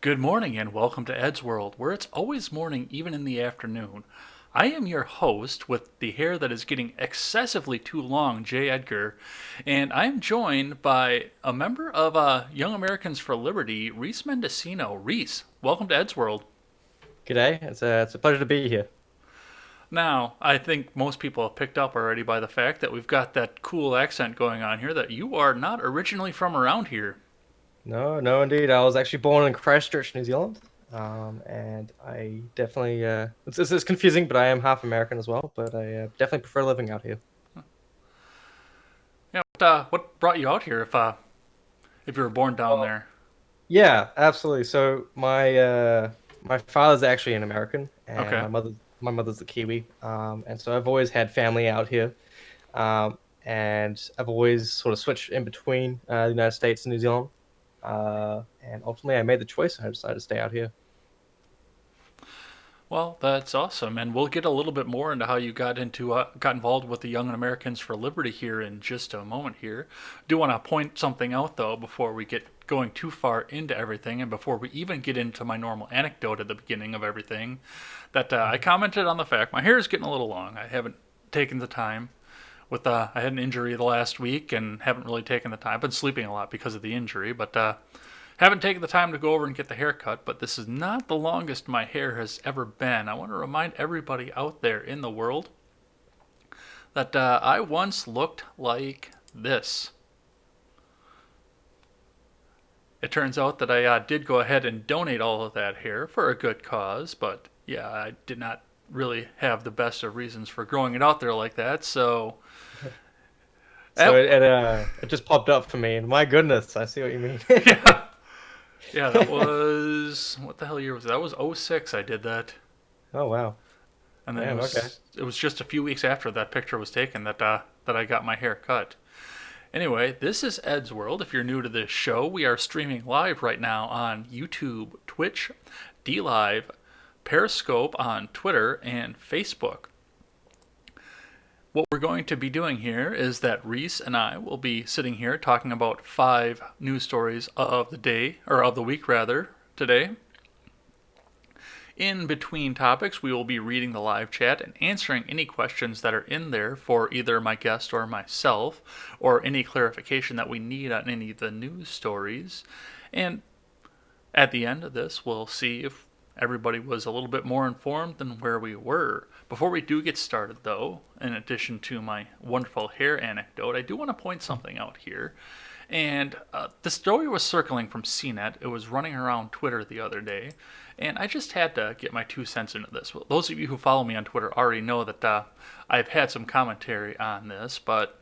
Good morning and welcome to Ed's World, where it's always morning even in the afternoon. I am your host with the hair that is getting excessively too long, Jay Edgar, and I am joined by a member of Young Americans for Liberty, Reece Mendecino. Reece, welcome to Ed's World. G'day, it's a pleasure to be here. Now, I think most people have picked up already by the fact that we've got that cool accent going on here that you are not originally from around here. No, no, indeed. I was actually born in Christchurch, New Zealand, and I definitely it's confusing, but I am half American as well. But I definitely prefer living out here. Yeah, what brought you out here if you were born down Well, there? yeah, absolutely. So my father's actually an American, and Okay. my mother's a Kiwi, and so I've always had family out here, and I've always sort of switched in between the United States and New Zealand, and ultimately I made the choice and I decided to stay out here. Well, that's awesome, and we'll get a little bit more into how you got involved with the Young Americans for Liberty here in just a moment. Here, do want to point something out though before we get going too far into everything, and before we even get into my normal anecdote at the beginning of everything, that I Mhm. commented on the fact my hair is getting a little long. I haven't taken the time I had an injury the last week and haven't really taken the time. I've been sleeping a lot because of the injury, but haven't taken the time to go over and get the haircut, but this is not the longest my hair has ever been. I want to remind everybody out there in the world that I once looked like this. It turns out that I did go ahead and donate all of that hair for a good cause, but yeah, I did not really have the best of reasons for growing it out there like that. So, So that, it just popped up for me, and my goodness, I see what you mean. yeah, yeah, that was what the hell year was that? That was '06. I did that, Oh wow, and then damn. Okay. it was just a few weeks after that picture was taken that I got my hair cut. Anyway, this is Ed's World. If you're new to this show, we are streaming live right now on YouTube, Twitch, D Live, Periscope on Twitter, and Facebook. What we're going to be doing here is that Reece and I will be sitting here talking about 5 news stories of the day, or of the week rather, today. In between topics, we will be reading the live chat and answering any questions that are in there for either my guest or myself, or any clarification that we need on any of the news stories. And at the end of this, we'll see if everybody was a little bit more informed than where we were. Before we do get started, though, in addition to my wonderful hair anecdote, I do want to point something out here. And the story was circling from CNET. It was running around Twitter the other day. And I just had to get my 2 cents into this. Well, those of you who follow me on Twitter already know that I've had some commentary on this, but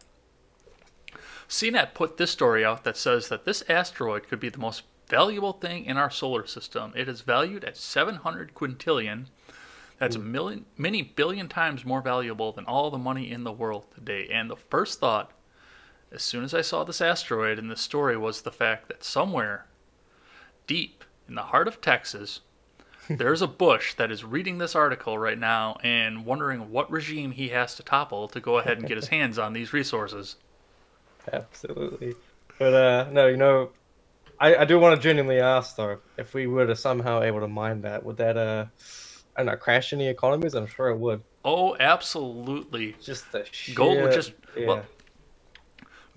CNET put this story out that says that this asteroid could be the most valuable thing in our solar system. It is valued at 700 quintillion. That's a Ooh. million, many billion times more valuable than all the money in the world today. And the first thought, as soon as I saw this asteroid in this story, was the fact that somewhere deep in the heart of Texas, there's a Bush that is reading this article right now and wondering what regime he has to topple to go ahead and get his hands on these resources. Absolutely. But no, I do want to genuinely ask though, if we were to somehow able to mine that, would that I don't know, crash any economies? I'm sure it would. Oh, absolutely. Just the Gold would sheer, just, yeah. well,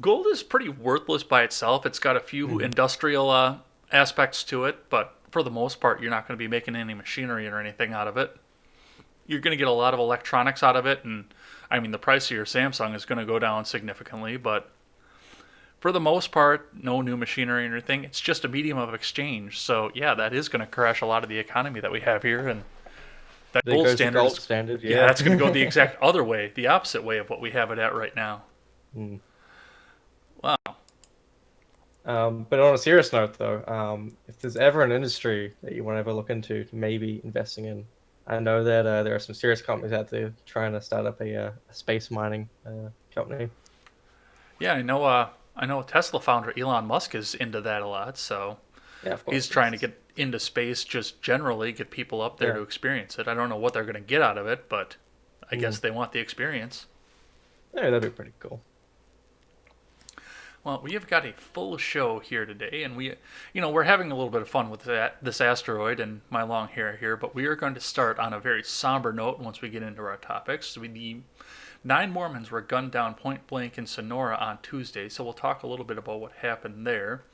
gold is pretty worthless by itself. It's got a few Mhm. industrial aspects to it, but for the most part, you're not going to be making any machinery or anything out of it. You're going to get a lot of electronics out of it, and I mean, the price of your Samsung is going to go down significantly, but for the most part, no new machinery or anything. It's just a medium of exchange. So, yeah, that is going to crash a lot of the economy that we have here, and that There gold goes the standard gold is, standard, yeah, yeah. that's going to go the exact other way, the opposite way of what we have it at right now. Mm. Wow. But on a serious note, though, if there's ever an industry that you want to ever look into, maybe investing in, I know that there are some serious companies out there trying to start up a space mining company. Yeah, I know Tesla founder Elon Musk is into that a lot, so Yeah, of he's course, trying to yes. get into space just generally, get people up there Yeah. to experience it. I don't know what they're going to get out of it, but I Mm. guess they want the experience. Yeah, that'd be pretty cool. Well, we have got a full show here today, and we're having a little bit of fun with this asteroid and my long hair here, but we are going to start on a very somber note once we get into our topics. The 9 Mormons were gunned down point blank in Sonora on Tuesday, so we'll talk a little bit about what happened there.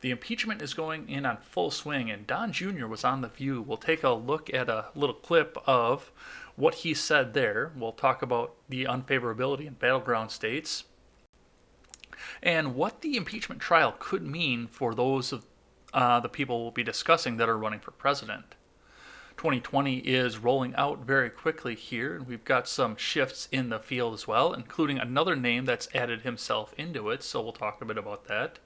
The impeachment is going in on full swing, and Don Jr. was on The View. We'll take a look at a little clip of what he said there. We'll talk about the unfavorability in battleground states and what the impeachment trial could mean for those of the people we'll be discussing that are running for president. 2020 is rolling out very quickly here, and we've got some shifts in the field as well, including another name that's added himself into it, so we'll talk a bit about that.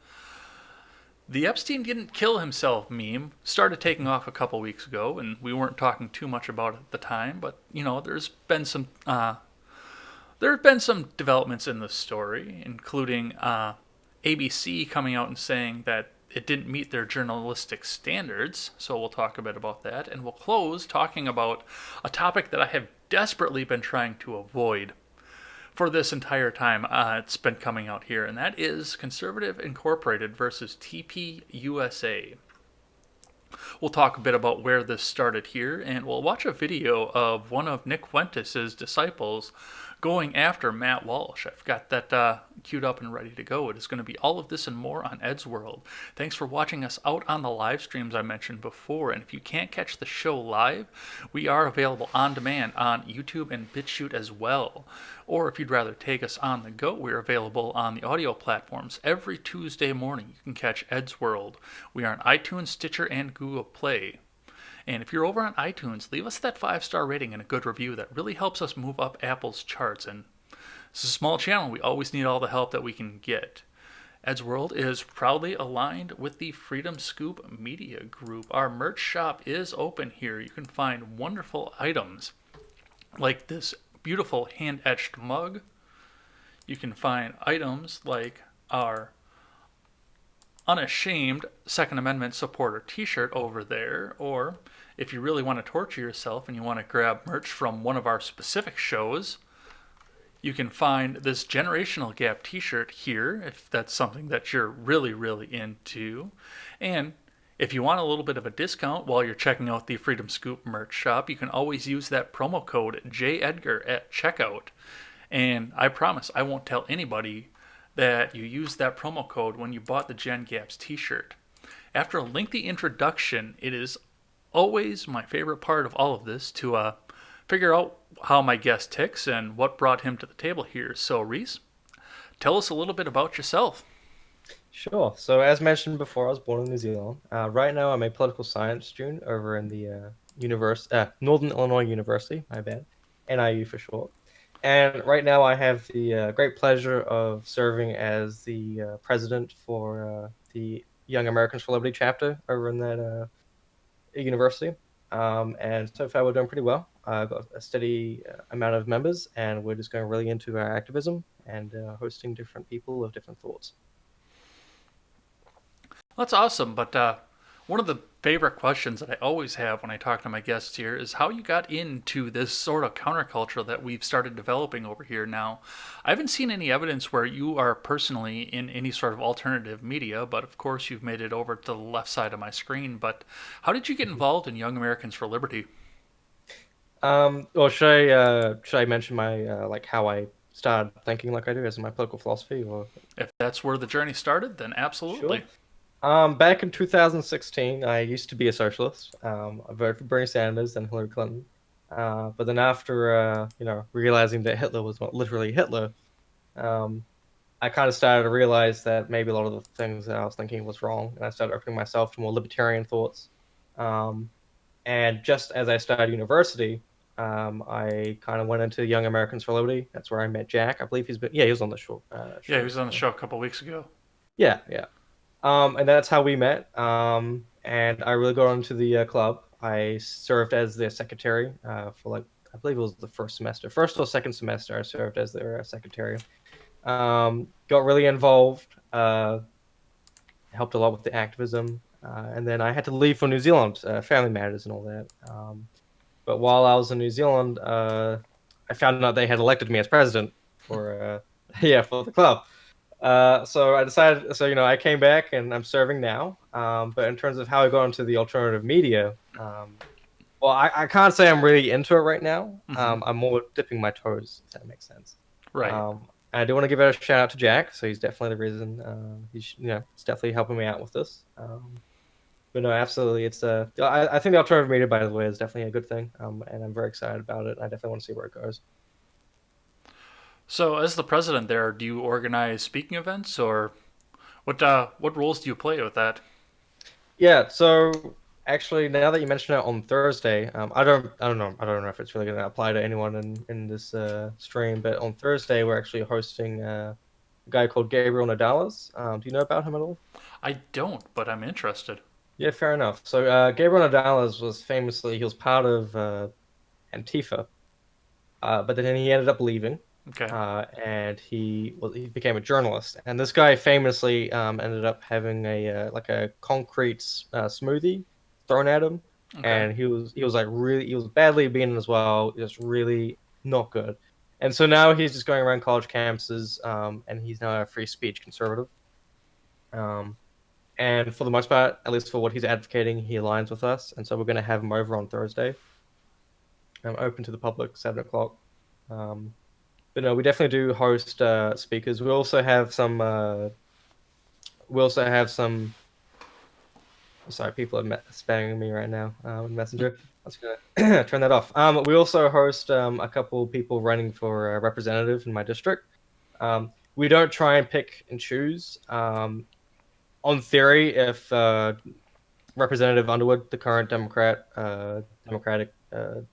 The Epstein didn't kill himself meme started taking off a couple weeks ago, and we weren't talking too much about it at the time, but there have been some developments in the story, including ABC coming out and saying that it didn't meet their journalistic standards. So we'll talk a bit about that. And we'll close talking about a topic that I have desperately been trying to avoid for this entire time it's been coming out here, and that is Conservative Incorporated versus TPUSA. We'll talk a bit about where this started here, and we'll watch a video of one of Nick Fuentes' disciples going after Matt Walsh. I've got that queued up and ready to go. It is going to be all of this and more on Ed's World. Thanks for watching us out on the live streams I mentioned before, and if you can't catch the show live, we are available on demand on YouTube and BitChute as well. Or if you'd rather take us on the go, we're available on the audio platforms every Tuesday morning. You can catch Ed's World. We are on iTunes, Stitcher, and Google Play. And if you're over on iTunes, leave us that 5-star rating and a good review. That really helps us move up Apple's charts. And it's a small channel. We always need all the help that we can get. Ed's World is proudly aligned with the Freedom Scoop Media Group. Our merch shop is open here. You can find wonderful items like this beautiful hand-etched mug. You can find items like our unashamed Second Amendment supporter t-shirt over there, or if you really want to torture yourself and you want to grab merch from one of our specific shows, you can find this Generational Gap t-shirt here if that's something that you're really into. And if you want a little bit of a discount while you're checking out the Freedom Scoop merch shop, you can always use that promo code JEDGAR at checkout. And I promise I won't tell anybody that you used that promo code when you bought the Gen Gaps t-shirt. After a lengthy introduction, it is always my favorite part of all of this to figure out how my guest ticks and what brought him to the table here. So, Reece, tell us a little bit about yourself. Sure. So, as mentioned before, I was born in New Zealand. Right now, I'm a political science student over in the Northern Illinois University, my bad, NIU for short. And right now, I have the great pleasure of serving as the president for the Young Americans for Liberty chapter over in that university. And so far, we're doing pretty well. I've got a steady amount of members, and we're just going really into our activism and hosting different people of different thoughts. That's awesome, but one of the favorite questions that I always have when I talk to my guests here is how you got into this sort of counterculture that we've started developing over here now. I haven't seen any evidence where you are personally in any sort of alternative media, but of course you've made it over to the left side of my screen. But how did you get involved in Young Americans for Liberty? Or should I mention my like how I started thinking like I do as my political philosophy, or If that's where the journey started, then absolutely. sure. Back in 2016, I used to be a socialist. I voted for Bernie Sanders and Hillary Clinton. But then after, realizing that Hitler was not literally Hitler, um, I kind of started to realize that maybe a lot of the things that I was thinking was wrong, and I started opening myself to more libertarian thoughts. Um, and just as I started university, I kind of went into Young Americans for Liberty. That's where I met Jack. I believe he was on the show. Yeah, he was on the show a couple weeks ago. Yeah, yeah. And that's how we met. And I really got into the club. I served as their secretary for like I believe it was the first or second semester. I served as their secretary. Got really involved. Helped a lot with the activism, and then I had to leave for New Zealand, family matters and all that. But while I was in New Zealand, I found out they had elected me as president for for the club. So I decided, so I came back and I'm serving now. But in terms of how I got into the alternative media, well, I can't say I'm really into it right now. Hmm. I'm more dipping my toes, if that makes sense. Right. I do want to give a shout out to Jack. So he's definitely the reason. He's definitely helping me out with this. But no, absolutely, I think the alternative media, by the way, is definitely a good thing. And I'm very excited about it. I definitely want to see where it goes. So, as the president there, do you organize speaking events, or what roles do you play with that? Yeah, so actually, now that you mention it on Thursday, I don't know if it's really going to apply to anyone in this stream, but on Thursday we're actually hosting a guy called Gabriel Nadales. Do you know about him at all? I don't, but I'm interested. Yeah, fair enough. So Gabriel Nadales was famously he was part of Antifa, but then he ended up leaving, Okay. and he became a journalist. And this guy famously ended up having a like a concrete smoothie thrown at him, Okay. and he was like really he was badly beaten as well, just really not good. And so now he's just going around college campuses, and he's now a free speech conservative. Um, and for the most part, at least for what he's advocating, he aligns with us. And so we're going to have him over on Thursday. Open to the public, 7 o'clock. Um, But no, we definitely do host speakers. We also have some. Sorry, people are spamming me right now in Messenger. I was gonna turn that off. We also host a couple people running for representative in my district. We don't try and pick and choose. On theory, if Representative Underwood, the current Democratic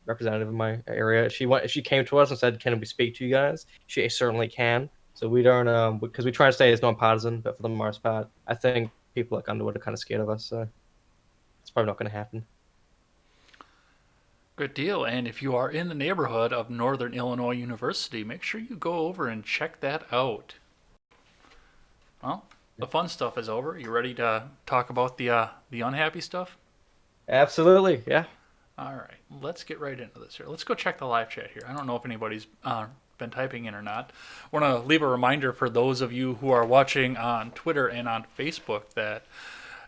representative in my area, if she came to us and said, "Can we speak to you guys?" She certainly can. So we don't because we try to stay as nonpartisan, but for the most part, I think people like Underwood are kind of scared of us, so it's probably not going to happen. Good deal. And if you are in the neighborhood of Northern Illinois University, make sure you go over and check that out. Well, the fun stuff is over. You ready to talk about the unhappy stuff? Absolutely, yeah. All right, let's get right into this here. Let's go check the live chat here. I don't know if anybody's been typing in or not. I want to leave a reminder for those of you who are watching on Twitter and on Facebook that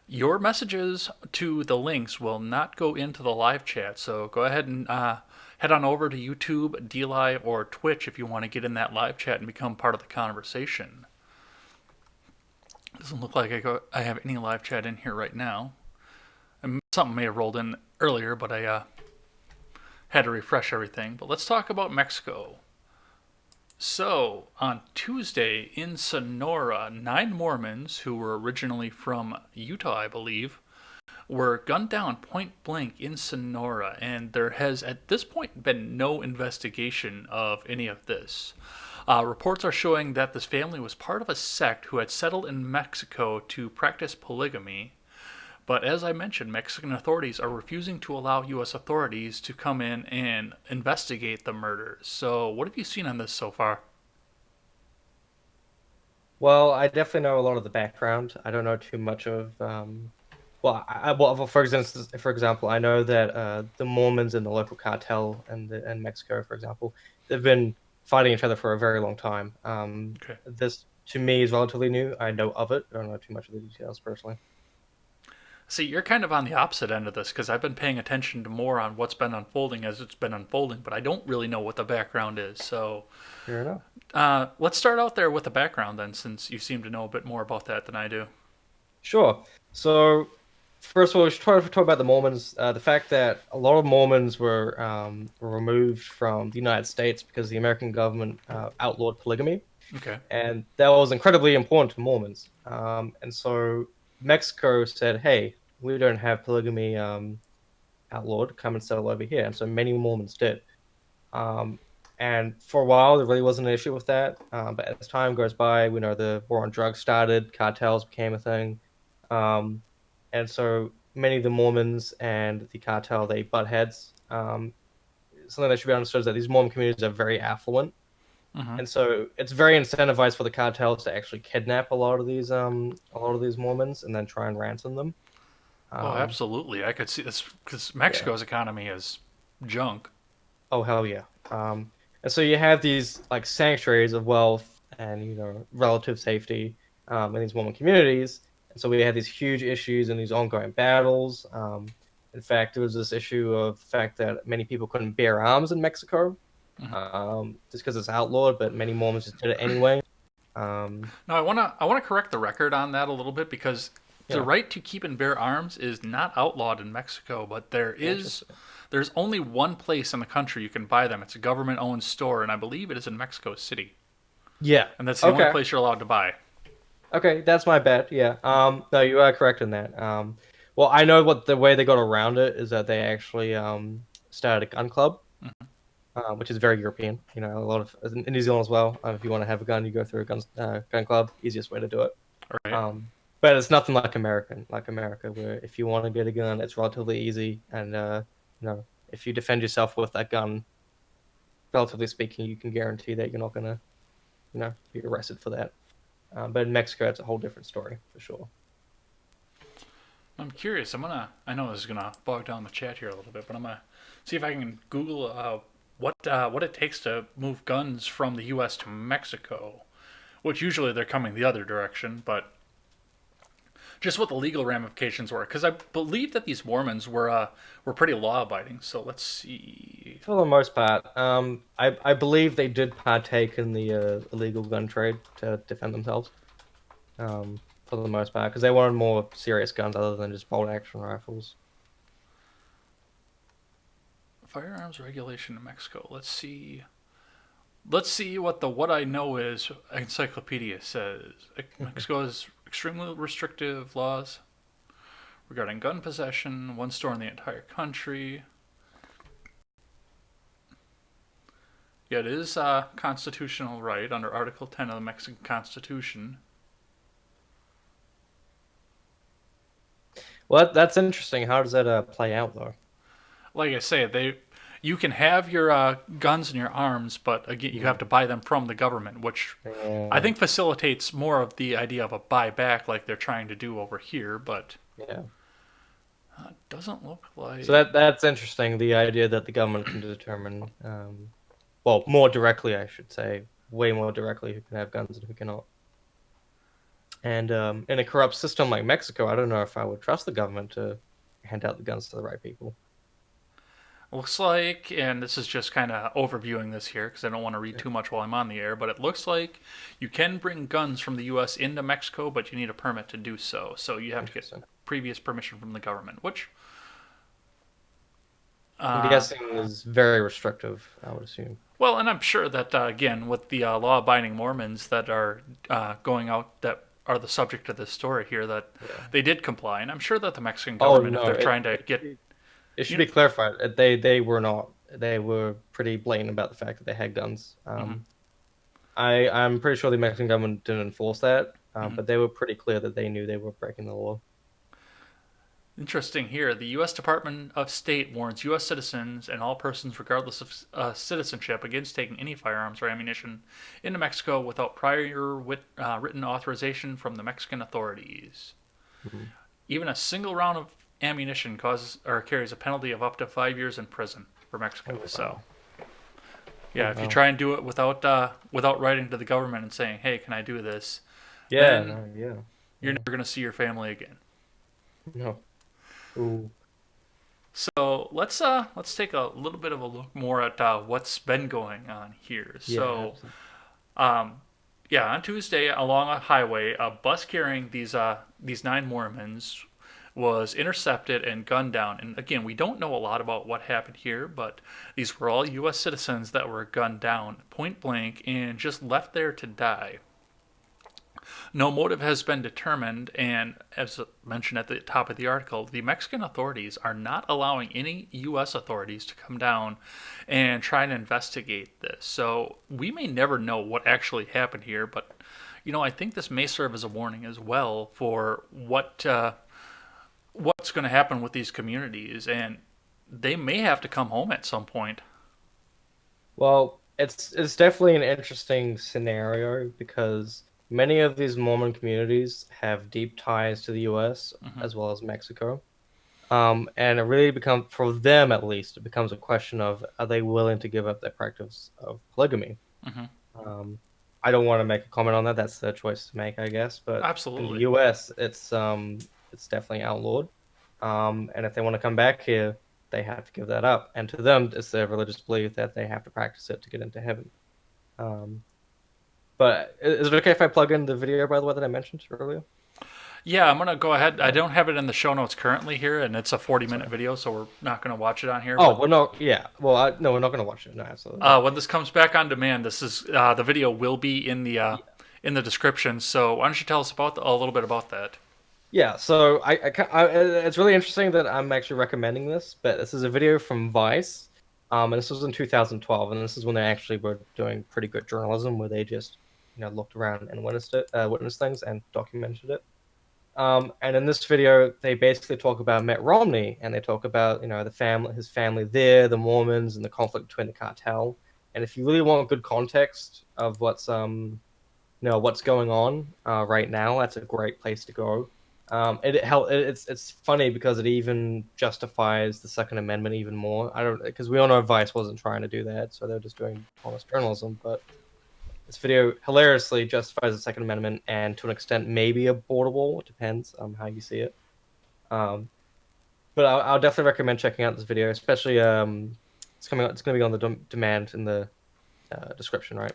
your messages to the links will not go into the live chat. So go ahead and head on over to YouTube, DLive, or Twitch if you want to get in that live chat and become part of the conversation. Doesn't look like I have any live chat in here right now. And something may have rolled in earlier, but I had to refresh everything. But let's talk about Mexico. So, on Tuesday in Sonora, 9 Mormons who were originally from Utah, I believe, were gunned down point blank in Sonora, and there has at this point been no investigation of any of this. Reports are showing that this family was part of a sect who had settled in Mexico to practice polygamy. But as I mentioned, Mexican authorities are refusing to allow U.S. authorities to come in and investigate the murders. So, what have you seen on this so far? Well, I definitely know a lot of the background. I don't know too much of well, for example, I know that the Mormons in the local cartel and Mexico, for example, they've been fighting each other for a very long time. Okay. This to me is relatively new. I know of it. I don't know too much of the details personally. See, you're kind of on the opposite end of this because I've been paying attention to more on what's been unfolding as it's been unfolding, but I don't really know what the background is. So, Fair enough. let's start out there with the background then, since you seem to know a bit more about that than I do. Sure. So, first of all, we should try to talk about the Mormons. The fact that a lot of Mormons were removed from the United States because the American government outlawed polygamy, Okay. and that was incredibly important to Mormons. And so Mexico said, "Hey, we don't have polygamy outlawed. Come and settle over here." And so many Mormons did. Um, and for a while, there really wasn't an issue with that. But as time goes by, we know the war on drugs started, cartels became a thing. Um, and so many of the Mormons and the cartel, they butt heads. Something that should be understood is that these Mormon communities are very affluent. Mm-hmm. And so it's very incentivized for the cartels to actually kidnap a lot of these Mormons and then try and ransom them. Oh, Um, absolutely. I could see this because yeah. Mexico's economy is junk. Oh hell yeah. And so you have these like sanctuaries of wealth and relative safety in these Mormon communities. And so we had these huge issues and these ongoing battles. In fact, there was this issue of the fact that many people couldn't bear arms in Mexico Mhm. just because it's outlawed, but many Mormons just did it anyway. Now, I wanna correct the record on that a little bit because the Yeah, right to keep and bear arms is not outlawed in Mexico, but interesting. there's only one place in the country you can buy them. It's a government-owned store, and I believe it is in Mexico City, Yeah. and that's the only Okay. place you're allowed to buy. Okay, that's my bet. Yeah. No, you are correct in that. Well, I know what the way they got around it is that they actually started a gun club, Mhm. which is very European. A lot of in New Zealand as well. If you want to have a gun, you go through a gun club. Easiest way to do it. All right. But it's nothing like America, where if you want to get a gun, it's relatively easy, and if you defend yourself with that gun, relatively speaking, you can guarantee that you're not gonna, be arrested for that. But in Mexico, it's a whole different story for sure. I'm curious. I know this is gonna bog down the chat here a little bit, but I'm gonna see if I can Google what it takes to move guns from the U.S. to Mexico. Which usually they're coming the other direction, but just what the legal ramifications were, because I believe that these Mormons were pretty law abiding. So let's see. For the most part, I believe they did partake in the illegal gun trade to defend themselves. For the most part, because they wanted more serious guns other than just bolt action rifles. Firearms regulation in Mexico. Let's see. Let's see what the what I know is encyclopedia says. Mexico has extremely restrictive laws regarding gun possession. One store in the entire country. Yeah, it is a constitutional right under Article 10 of the Mexican Constitution. Well, that's interesting. How does that play out though? Like I say, you can have your guns and your arms, but again, you have Mm, to buy them from the government, which I yeah, think facilitates more of the idea of a buyback, like they're trying to do over here. But yeah. doesn't look So like. that's interesting. The idea that the government can determine, well, more directly, I should say, way more directly, who can have guns and who cannot. And in a corrupt system like Mexico, I don't know if I would trust the government to hand out the guns to the right people. Looks like, and this is just kind of overviewing this here because I don't want to read Yeah, too much while I'm on the air, but it looks like you can bring guns from the U.S. into Mexico, but you need a permit to do so. So you have to get interesting. previous permission from the government, which I'm uh, guessing is very restrictive, I would assume. well, and I'm sure that again, with the law-abiding Mormons that are going out that are the subject of this story here, that Yeah. they did comply, and I'm sure that the Mexican Oh government, if no, they're it trying to it, get, it, it should you know, be clarified. They were not. They were pretty blatant about the fact that they had guns. mhm, I'm pretty sure the Mexican government didn't enforce that, mhm. but they were pretty clear that they knew they were breaking the law. Interesting here. The U.S. Department of State warns U.S. citizens and all persons, regardless of citizenship, against taking any firearms or ammunition into Mexico without prior written authorization from the Mexican authorities. Mhm. Even a single round of ammunition causes or carries a penalty of up to 5 years in prison for Oh Mexico. So wow. Oh yeah, if you wow. try and do it without writing to the government and saying, "Hey, can I do this?" Yeah. then No. Yeah. you're Yeah. never going to see your family again. No. Ooh. So let's take a little bit of a look more at what's been going on here. Yeah. So Absolutely. um, yeah, on Tuesday along a highway, a bus carrying these nine Mormons was intercepted and gunned down. And again, we don't know a lot about what happened here, but these were all U.S. citizens that were gunned down point blank and just left there to die. No motive has been determined, and as mentioned at the top of the article, the Mexican authorities are not allowing any U.S. authorities to come down and try and investigate this. So we may never know what actually happened here, but I think this may serve as a warning as well for what's going to happen with these communities, and they may have to come home at some point. Well, it's definitely an interesting scenario because many of these Mormon communities have deep ties to the U.S. Hmm. as well as Mexico. And it really becomes, for them at least, it becomes a question of are they willing to give up their practice of polygamy? Hmm. Um, I don't want to make a comment on that. That's their choice to make, I guess. But in the Absolutely. US, it's definitely outlawed. And if they want to come back here, they have to give that up. And to them, it's their religious belief that they have to practice it to get into heaven. Um, but is it okay if I plug in the video, by the way, that I mentioned earlier? Yeah, I'm gonna go ahead. I Oh, don't have it in the show notes currently here, and it's a 40-minute sorry. video, so we're not gonna watch it on here. Oh, But we're not. Yeah. Well, no, we're not going to watch it. No, absolutely not. when this comes back on demand, this is the video will be in the description. So why don't you tell us about a little bit about that? Yeah, so it's really interesting that I'm actually recommending this, but this is a video from Vice, and this was in 2012, and this is when they actually were doing pretty good journalism, where they just, looked around and witnessed things and documented it. And in this video, they basically talk about Mitt Romney, and they talk about, his family there, the Mormons, and the conflict between the cartel. And if you really want good context of what's going on right now, that's a great place to go. It's funny because it even justifies the Second Amendment even more. I don't because we all know Vice wasn't trying to do that, so they're just doing honest journalism. But this video hilariously justifies the Second Amendment and to an extent maybe a border wall. It depends on how you see it. Um, but I'll definitely recommend checking out this video, especially it's coming. It's going to be on the demand in the description, right?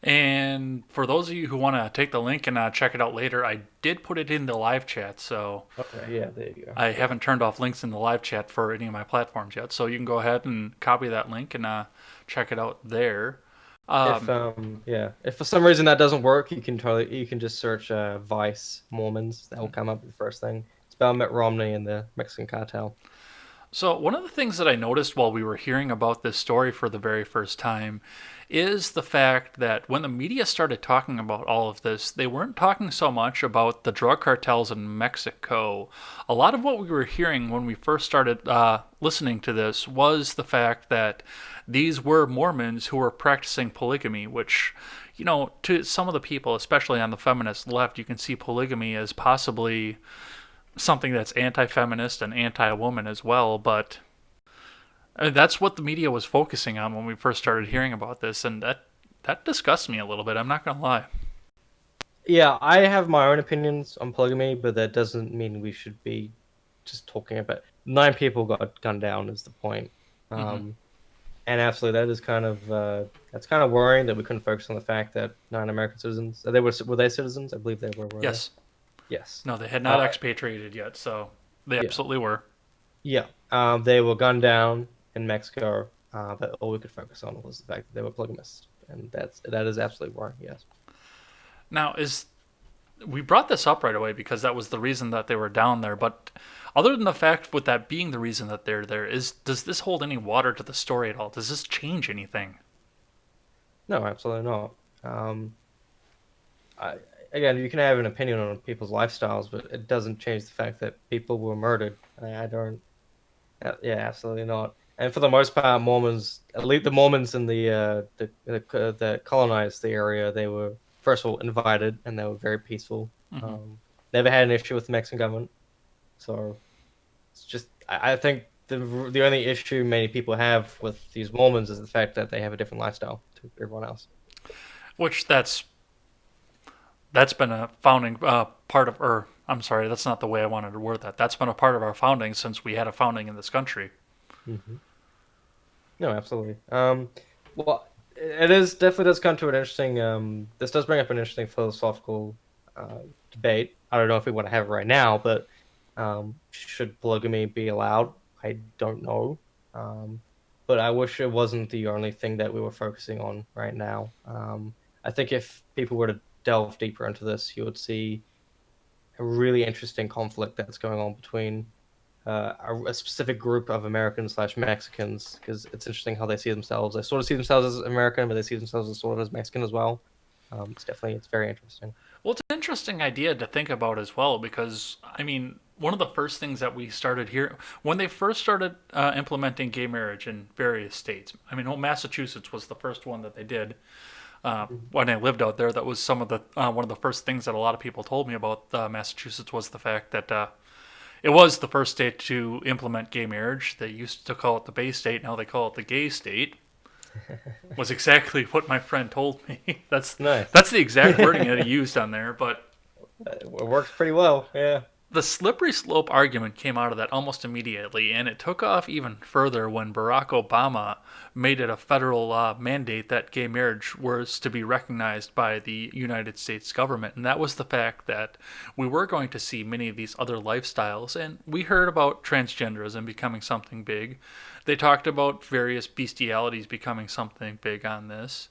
And for those of you who want to take the link and check it out later, I did put it in the live chat, so Okay, yeah, there you go. I Yeah. haven't turned off links in the live chat for any of my platforms yet. So you can go ahead and copy that link and check it out there. If Um, if for some reason that doesn't work, you can just search Vice Mormons. That will come up with the first thing. It's about Mitt Romney and the Mexican cartel. So, one of the things that I noticed while we were hearing about this story for the very first time is the fact that when the media started talking about all of this, they weren't talking so much about the drug cartels in Mexico. A lot of what we were hearing when we first started listening to this was the fact that these were Mormons who were practicing polygamy, which, to some of the people, especially on the feminist left, you can see polygamy as possibly something that's anti-feminist and anti-woman as well, but that's what the media was focusing on when we first started hearing about this, and that disgusts me a little bit. I'm not gonna lie. Yeah, I have my own opinions on polygamy, but that doesn't mean we should be just talking about 9 people got gunned down is the point. Hmm. And absolutely, that's kind of worrying that we couldn't focus on the fact that 9 American citizens were they citizens? I believe they were they? Yes. Yes. No, they had not Uh, expatriated yet, so they yeah. absolutely were. Yeah, they were gunned down in Mexico, but all we could focus on was the fact that they were polygamists, and that is absolutely wrong. Yes. Now, is we brought this up right away because that was the reason that they were down there, but other than the fact with that being the reason that they're there, is does this hold any water to the story at all? Does this change anything? No, absolutely not. I, Again, you can have an opinion on people's lifestyles, but it doesn't change the fact that people were murdered. I don't. Yeah, absolutely not. And for the most part, Mormons, at least the Mormons in the colonized the area, they were first of all invited, and they were very peaceful. Hmm. Never had an issue with the Mexican government. So it's just, I think the only issue many people have with these Mormons is the fact that they have a different lifestyle to everyone else. Which that's been a founding part of, or I'm sorry, that's not the way I wanted to word that. That's been a part of our founding since we had a founding in this country. Hmm. No, absolutely. Well, it is definitely does come to an interesting. This does bring up an interesting philosophical debate. I don't know if we want to have it right now, but should polygamy be allowed? I don't know. Um, but I wish it wasn't the only thing that we were focusing on right now. I think if people were to delve deeper into this, you would see a really interesting conflict that's going on between a specific group of Americans slash Mexicans, because it's interesting how they see themselves. They sort of see themselves as American, but they see themselves as sort of as Mexican as well. It's very interesting. Well, it's an interesting idea to think about as well because, I mean, one of the first things that we started here, when they first started implementing gay marriage in various states, I mean, well, Massachusetts was the first one that they did. When I lived out there, that was some of the one of the first things that a lot of people told me about Massachusetts was the fact that it was the first state to implement gay marriage. They used to call it the Bay State, now they call it the Gay State. was exactly what my friend told me. that's Nice. that's the exact wording that he used on there. But It works pretty well. Yeah. the slippery slope argument came out of that almost immediately, and it took off even further when Barack Obama made it a federal mandate that gay marriage was to be recognized by the United States government. And that was the fact that we were going to see many of these other lifestyles. And we heard about transgenderism becoming something big. They talked about various bestialities becoming something big on this.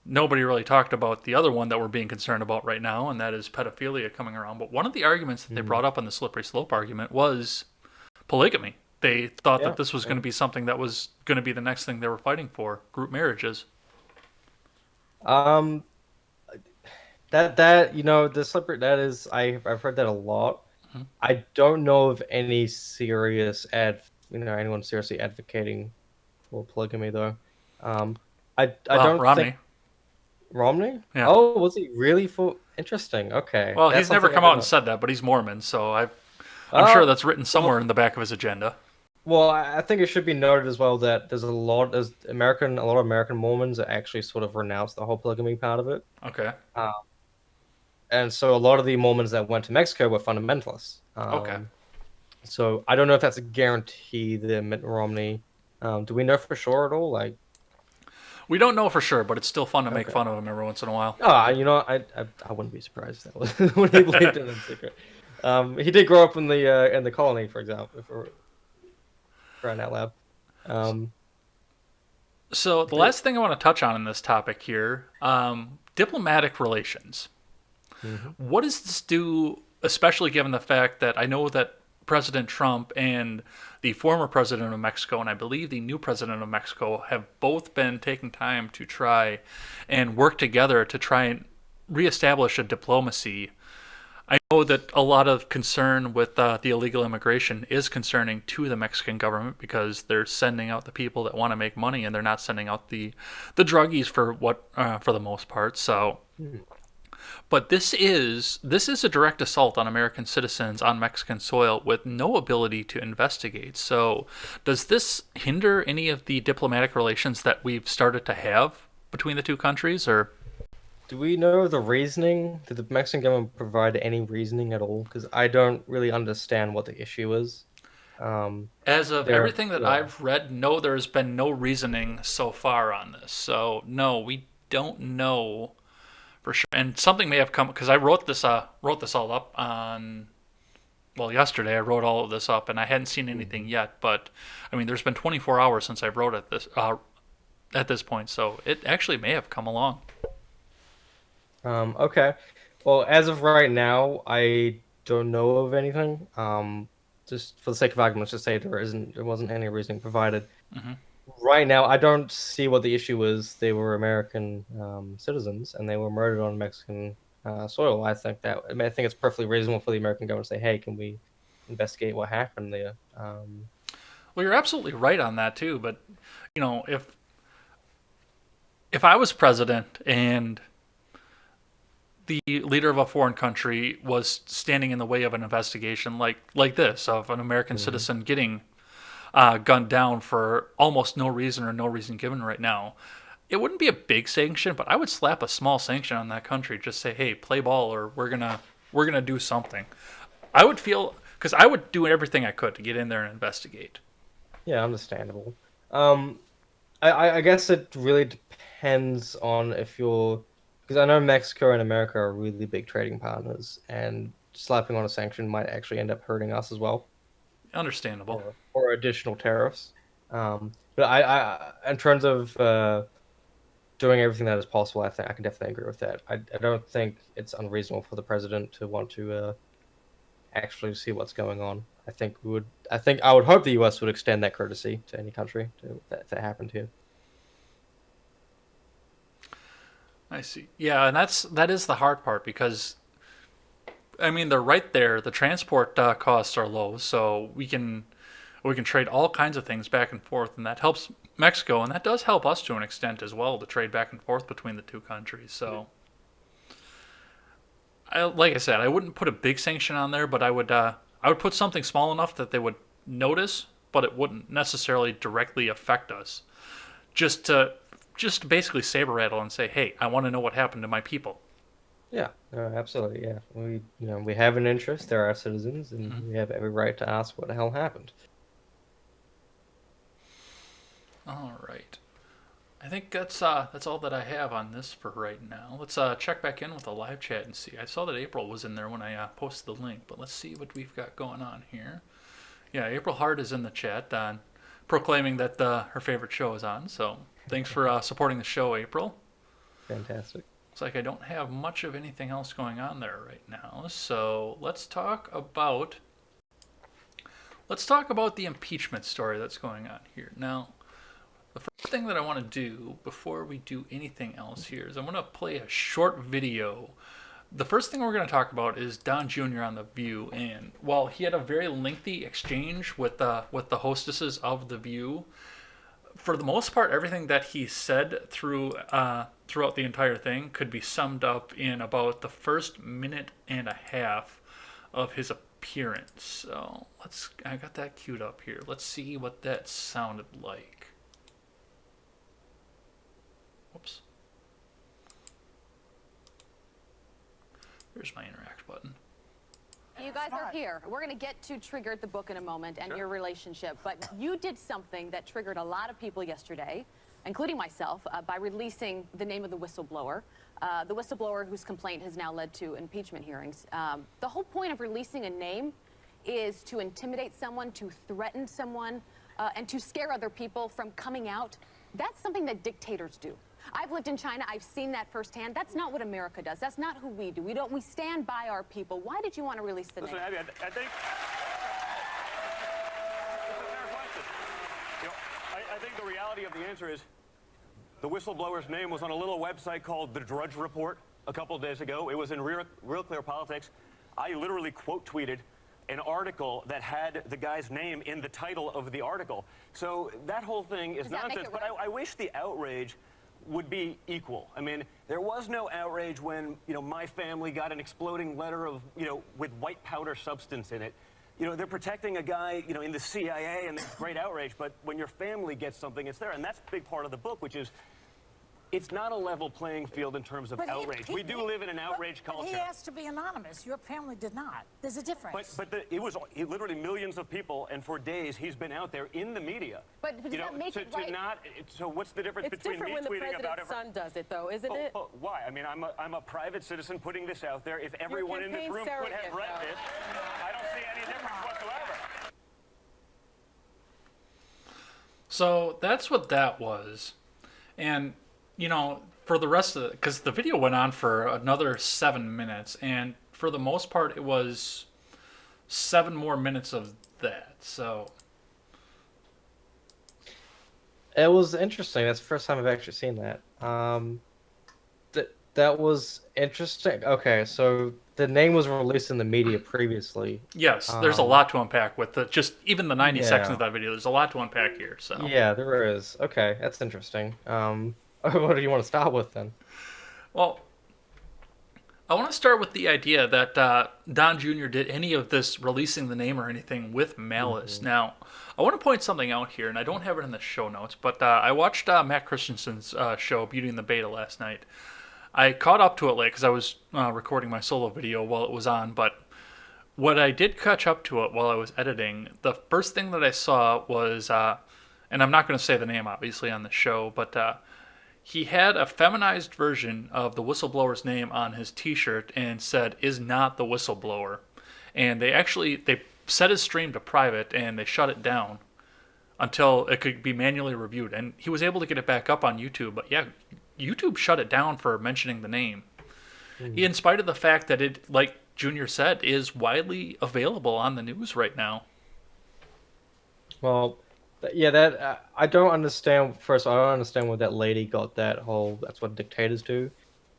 Nobody really talked about the other one that we're being concerned about right now, and that is pedophilia coming around. But one of the arguments that they Mm. brought up on the slippery slope argument was polygamy. They thought that Yeah. this was going Yeah. to be something that was going to be the next thing they were fighting for, group marriages. Um, that the slippery that is I've heard that a lot. Mhm. I don't know of any serious anyone seriously advocating for polygamy though. Um, I Well, don't think Romney. Romney. Yeah. Oh, was he really for interesting? Okay, Well, that's he's never something I come did out and not. said that, but he's Mormon, so I'm sure Oh, that's written somewhere well, in the back of his agenda. well, I think it should be noted as well that a lot of American Mormons that actually sort of renounce the whole polygamy part of it. Okay. Uh, and so a lot of the Mormons that went to Mexico were fundamentalists. Okay. So I don't know if that's a guarantee that Mitt Romney. Do we know for sure at all? Like, We don't know for sure, but it's still fun to make okay. fun of him every once in a while. I wouldn't be surprised if that was when he believed in secret. He did grow up in the colony, for example, for crying out loud. Um, So the but last thing I want to touch on in this topic here, diplomatic relations. mhm. What does this do, especially given the fact that I know that President Trump and the former president of Mexico, and I believe the new president of Mexico, have both been taking time to try and work together to try and reestablish a diplomacy. I know that a lot of concern with the illegal immigration is concerning to the Mexican government because they're sending out the people that want to make money and they're not sending out the druggies for the most part. So Hmm. but this is a direct assault on American citizens on Mexican soil with no ability to investigate. So, does this hinder any of the diplomatic relations that we've started to have between the two countries, or Do we know the reasoning? Did the Mexican government provide any reasoning at all? Because I don't really understand what the issue is. as of There, everything that yeah. I've read, no, there's been no reasoning so far on this. So, no, we don't know for sure. And something may have come because I wrote this all up on yesterday I wrote all of this up and I hadn't seen anything Mhm. yet, but I mean, there's been 24 hours since I wrote at this point, so it actually may have come along. Okay. Well, as of right now, I don't know of anything. Just for the sake of argument, let's just say there wasn't any reasoning provided. Hmm. Right now, I don't see what the issue is. They were American citizens, and they were murdered on Mexican soil. I think it's perfectly reasonable for the American government to say, "Hey, can we investigate what happened there?" Well, you're absolutely right on that too, but if I was president and the leader of a foreign country was standing in the way of an investigation like this of an American Mhm. citizen getting gunned down for almost no reason or no reason given right now, it wouldn't be a big sanction, but I would slap a small sanction on that country. Just say, hey, play ball, or we're gonna do something. I would feel because I would do everything I could to get in there and investigate. Yeah, understandable. Um, I guess it really depends on if you're, because I know Mexico and America are really big trading partners, and slapping on a sanction might actually end up hurting us as well, Understandable. or additional tariffs. But in terms of doing everything that is possible, I think I can definitely agree with that. I don't think it's unreasonable for the president to want to actually see what's going on. I think I would hope the U.S. would extend that courtesy to any country if that happened here. I see. Yeah, and that is the hard part because I mean they're right there. The transport costs are low, so we can trade all kinds of things back and forth, and that helps Mexico, and that does help us to an extent as well to trade back and forth between the two countries. So, like I said, I wouldn't put a big sanction on there, but I would put something small enough that they would notice, but it wouldn't necessarily directly affect us. just to basically saber rattle and say, hey, I want to know what happened to my people. Yeah, absolutely. Yeah, we have an interest. They're our citizens, and Mm-hmm. we have every right to ask what the hell happened. All right. I think that's all that I have on this for right now. Let's check back in with the live chat and see. I saw that April was in there when I posted the link, but let's see what we've got going on here. Yeah, April Hart is in the chat proclaiming that her favorite show is on. So thanks for supporting the show, April. Fantastic. Looks like I don't have much of anything else going on there right now. So let's talk about the impeachment story that's going on here now. The first thing that I want to do before we do anything else here is I'm going to play a short video. The first thing we're going to talk about is Don Jr. on The View, and while he had a very lengthy exchange with the hostesses of The View, for the most part, everything that he said throughout the entire thing could be summed up in about the first minute and a half of his appearance. So I got that queued up here. Let's see what that sounded like. Whoops. Here's my interact button. You guys are here. We're going to get to Triggered the book in a moment and your relationship, but you did something that triggered a lot of people yesterday, including myself, by releasing the name of the whistleblower. The whistleblower whose complaint has now led to impeachment hearings. The whole point of releasing a name is to intimidate someone, to threaten someone, and to scare other people from coming out. That's something that dictators do. I've lived in China. I've seen that firsthand. That's not what America does. That's not who we do. We stand by our people. Why did you want to release the name? Listen, Abby, I think it's a fair question. You know, I think the reality of the answer is the whistleblower's name was on a little website called The Drudge Report a couple of days ago. It was in Real Clear Politics. I literally quote tweeted an article that had the guy's name in the title of the article. So that whole thing is nonsense. But I wish the outrage would be equal. I mean, there was no outrage when, my family got an exploding letter of, with white powder substance in it. They're protecting a guy, in the CIA, and there's great outrage, but when your family gets something, it's there. And that's a big part of the book, which is, it's not a level playing field in terms of outrage. We do live in an outrage culture. He asked to be anonymous. Your family did not. There's a difference. But it was literally millions of people, and for days he's been out there in the media. But does that make it right? So what's the difference between me tweeting about it? It's different when the president's son does it, though, isn't it? Why? I mean, I'm a private citizen putting this out there. If everyone in this room could have read this, I don't see any difference whatsoever. So that's what that was. And, for the rest of it, because the video went on for another 7 minutes, and for the most part, it was 7 more minutes of that. So it was interesting. That's the first time I've actually seen that. That was interesting. Okay, so the name was released in the media previously. Yes, there's a lot to unpack with just even the 90 seconds of that video. There's a lot to unpack here. So yeah, there is. Okay, that's interesting. What do you want to start with then? Well, I want to start with the idea that Don Jr. did any of this releasing the name or anything with malice. Now, I want to point something out here, and I don't have it in the show notes, but I watched Matt Christensen's show, Beauty and the Beta, last night. I caught up to it late because I was recording my solo video while it was on, but what I did catch up to it while I was editing, the first thing that I saw was, and I'm not going to say the name, obviously, on the show, but he had a feminized version of the whistleblower's name on his t-shirt and said, "is not the whistleblower." And they set his stream to private and they shut it down until it could be manually reviewed. And he was able to get it back up on YouTube. But yeah, YouTube shut it down for mentioning the name. In spite of the fact that it, like Junior said, is widely available on the news right now. Well, yeah, that I don't understand. First, I don't understand where that lady got that whole. That's what dictators do.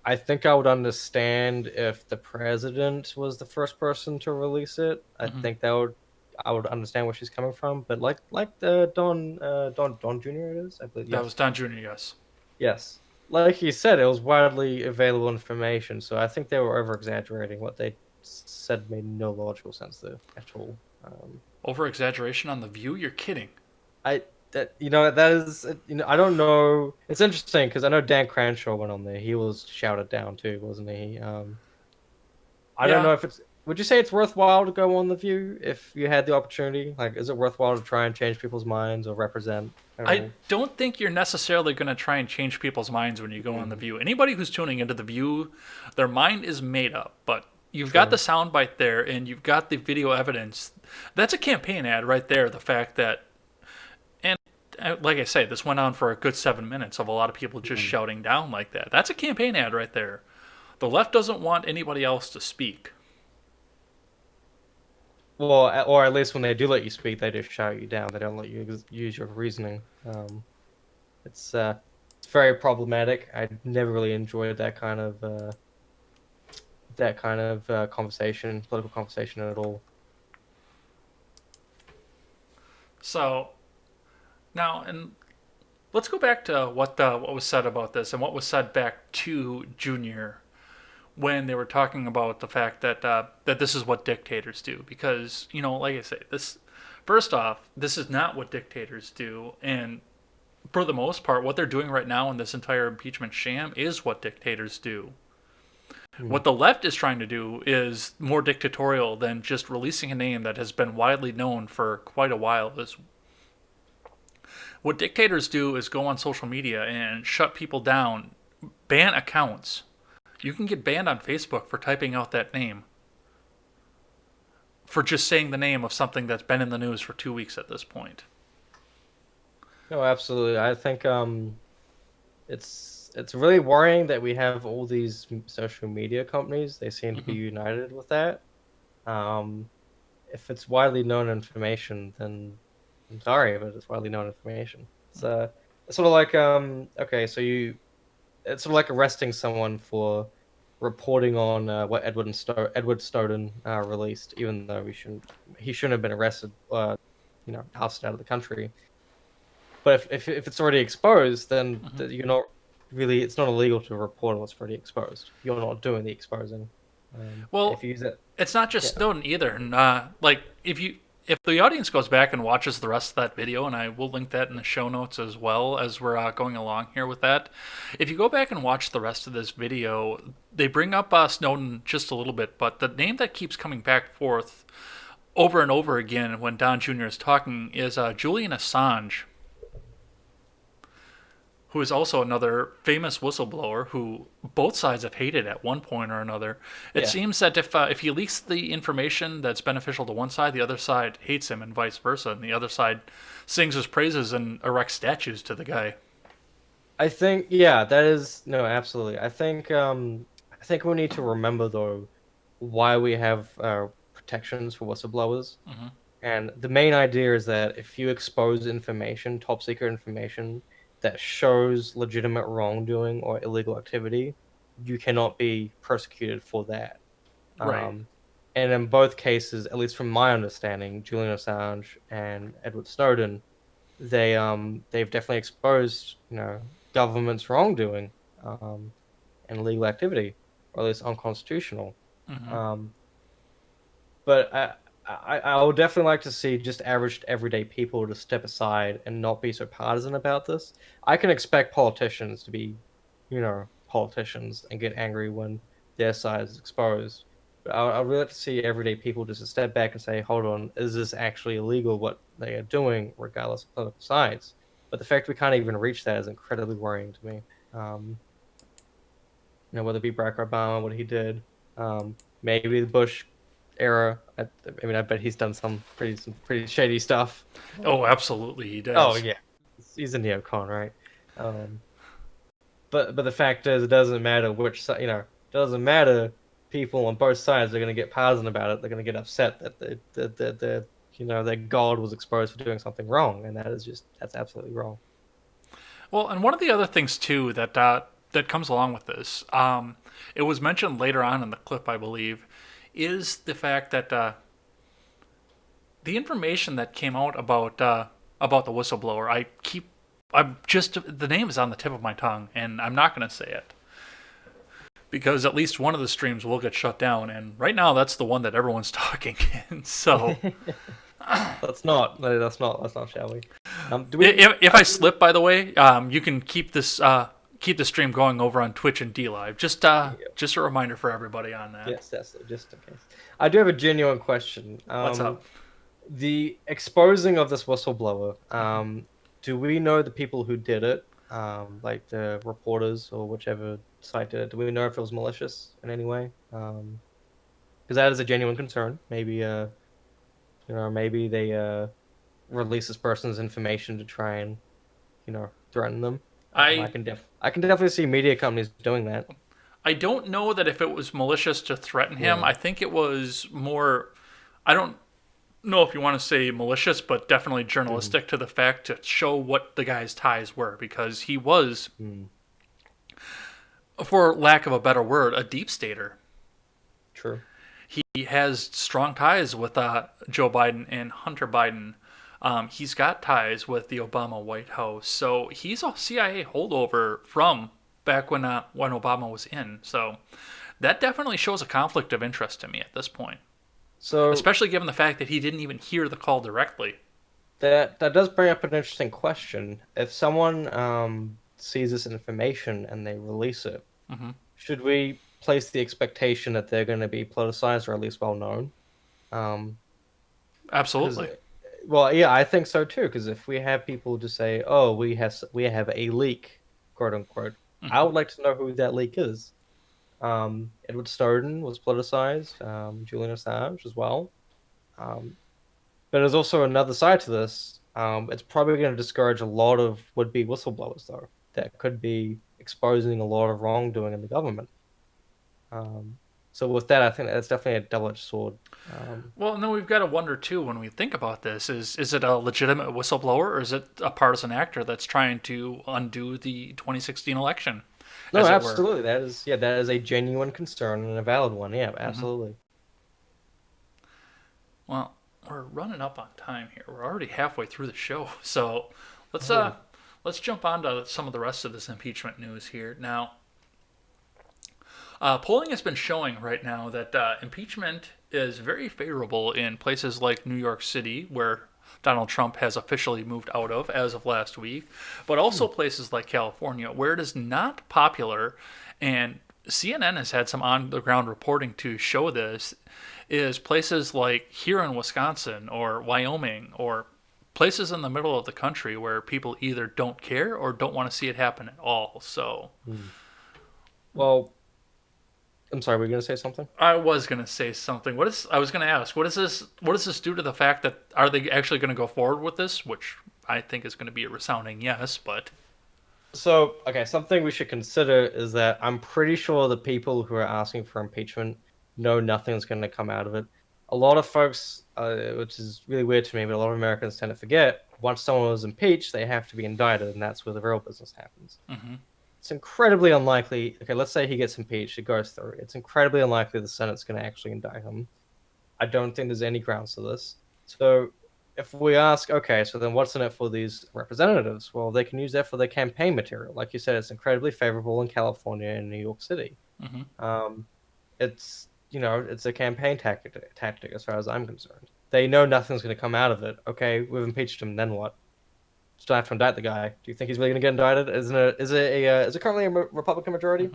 I think I would understand if the president was the first person to release it. I think I would understand where she's coming from. But like Don Jr. it is, I believe. That was Don Jr. Yes. Yes, like he said, it was widely available information. So I think they were over exaggerating. What they said made no logical sense there at all. Over exaggeration on The View? You're kidding. that that is I don't know. It's interesting because I know Dan Cranshaw went on there. He was shouted down too, wasn't he? I don't Yeah, know if it's. Would you say it's worthwhile to go on The View if you had the opportunity? Like, is it worthwhile to try and change people's minds or represent at I all? don't think you're necessarily going to try and change people's minds when you go on The Mm, View. Anybody who's tuning into The View, their mind is made up. But you've got the true. soundbite there, and you've got the video evidence. That's a campaign ad right there. The fact that, and like I say, this went on for a good 7 minutes of a lot of people just Mm. shouting down like that. That's a campaign ad right there. The left doesn't want anybody else to speak. Well, or at least when they do let you speak, they just shout you down. They don't let you use your reasoning. It's it's very problematic. I never really enjoyed that kind of conversation, political conversation at all. So now, and let's go back to what was said about this and what was said back to Junior when they were talking about the fact that that this is what dictators do. Because like I say, this first off, this is not what dictators do, and for the most part, what they're doing right now in this entire impeachment sham is what dictators do. Mm. What the left is trying to do is more dictatorial than just releasing a name that has been widely known for quite a while. Is what dictators do is go on social media and shut people down, ban accounts. You can get banned on Facebook for typing out that name, for just saying the name of something that's been in the news for 2 weeks at this point. No, absolutely. I think it's really worrying that we have all these social media companies. They seem to be Hmm. united with that. Um, if it's widely known information, then I'm sorry, but it's widely known information. It's sort of like okay, so it's sort of like arresting someone for reporting on what Edward Snowden released, even though he shouldn't have been arrested, ousted out of the country. But if it's already exposed, then Hmm. you're not really. It's not illegal to report on what's already exposed. You're not doing the exposing. If Well, you use it, it's not just yeah. Snowden either. And, like if the audience goes back and watches the rest of that video, and I will link that in the show notes as well as we're going along here with that. If you go back and watch the rest of this video, they bring up Snowden just a little bit, but the name that keeps coming back forth over and over again when Don Jr. is talking is Julian Assange, who is also another famous whistleblower who both sides have hated at one point or another. It Yeah. seems that if he leaks the information that's beneficial to one side, the other side hates him, and vice versa, and the other side sings his praises and erects statues to the guy. I think yeah, that is no, absolutely. I think we need to remember though why we have protections for whistleblowers. Hmm. And the main idea is that if you expose information, top secret information that shows legitimate wrongdoing or illegal activity, you cannot be persecuted for that. Right. Um, and in both cases, at least from my understanding, Julian Assange and Edward Snowden, they've definitely exposed government's wrongdoing and illegal activity, or at least unconstitutional. Hmm. Um, but I would definitely like to see just average everyday people to step aside and not be so partisan about this. I can expect politicians to be, politicians and get angry when their side is exposed. But I'd really like to see everyday people just to step back and say, hold on, is this actually illegal what they are doing, regardless of political sides? But the fact we can't even reach that is incredibly worrying to me. Um, whether it be Barack Obama, what he did, maybe the Bush era. I mean, I bet he's done some pretty shady stuff. Oh, absolutely, he Oh does. yeah, he's a neocon, right? Um, but the fact is, it doesn't matter which side. It doesn't matter. People on both sides are going to get partisan about it. They're going to get upset that their God was exposed for doing something wrong, and that's absolutely wrong. Well, and one of the other things too that comes along with this, it was mentioned later on in the clip, I believe, is the fact that the information that came out about the whistleblower. I'm just the name is on the tip of my tongue, and I'm not going to say it because at least one of the streams will get shut down, and right now that's the one that everyone's talking in. So Let's not. No, let's not, shall we? Do we? If I slip, by the way, you can keep the stream going over on Twitch and D Live. Just a reminder for everybody on that. Yes, that's just in case. I do have a genuine question. What's up? The exposing of this whistleblower. Do we know the people who did it? Like the reporters or whichever site did it. Do we know if it was malicious in any way? Because that is a genuine concern. Maybe maybe they release this person's information to try and threaten them. I can definitely see media companies doing that. I don't know that if it was malicious to threaten him. Yeah. I think it was more. I don't know if you want to say malicious, but definitely journalistic to the fact to show what the guy's ties were, because he was, for lack of a better word, a deep stater. True. He has strong ties with Joe Biden and Hunter Biden. He's got ties with the Obama White House. So he's a CIA holdover from back when Obama was in. So that definitely shows a conflict of interest to me at this point. So Especially given the fact that he didn't even hear the call directly. that does bring up an interesting question. If someone sees this information and they release it, should we place the expectation that they're going to be politicized or at least well known? Absolutely. Well, yeah, I think so too. Because if we have people just say, "Oh, we have a leak," quote unquote, I would like to know who that leak is. Edward Snowden was politicized. Julian Assange as well. But there's also another side to this. It's probably going to discourage a lot of would-be whistleblowers, though, that could be exposing a lot of wrongdoing in the government. So with that, I think that's definitely a double-edged sword. Well, and then we've got to wonder too when we think about this: is it a legitimate whistleblower, or is it a partisan actor that's trying to undo the 2016 election? No, as it were? absolutely. That is a genuine concern and a valid one. Yeah, absolutely. Well, we're running up on time here. We're already halfway through the show, so let's jump on to some of the rest of this impeachment news here now. Polling has been showing right now that impeachment is very favorable in places like New York City, where Donald Trump has officially moved out of as of last week, but also places like California, where it is not popular. And CNN has had some on-the-ground reporting to show this, is places like here in Wisconsin or Wyoming or places in the middle of the country where people either don't care or don't want to see it happen at all. So Well, I'm sorry, were you going to say something? I was going to say something. I was going to ask, what does this do to the fact that are they actually going to go forward with this, which I think is going to be a resounding yes, but So, okay, something we should consider is that I'm pretty sure the people who are asking for impeachment know nothing's going to come out of it. A lot of folks, which is really weird to me, but a lot of Americans tend to forget, once someone was impeached, they have to be indicted, and that's where the real business happens. It's incredibly unlikely. Okay, let's say he gets impeached, it goes through. It's incredibly unlikely the Senate's going to actually indict him. I don't think there's any grounds for this. So if we ask, okay, so then what's in it for these representatives? Well, they can use that for their campaign material. Like you said, it's incredibly favorable in California and New York City. It's a campaign tactic as far as I'm concerned. They know nothing's going to come out of it. Okay, we've impeached him, then what? Still have to indict the guy. Do you think he's really going to get indicted? Is it currently a Republican majority?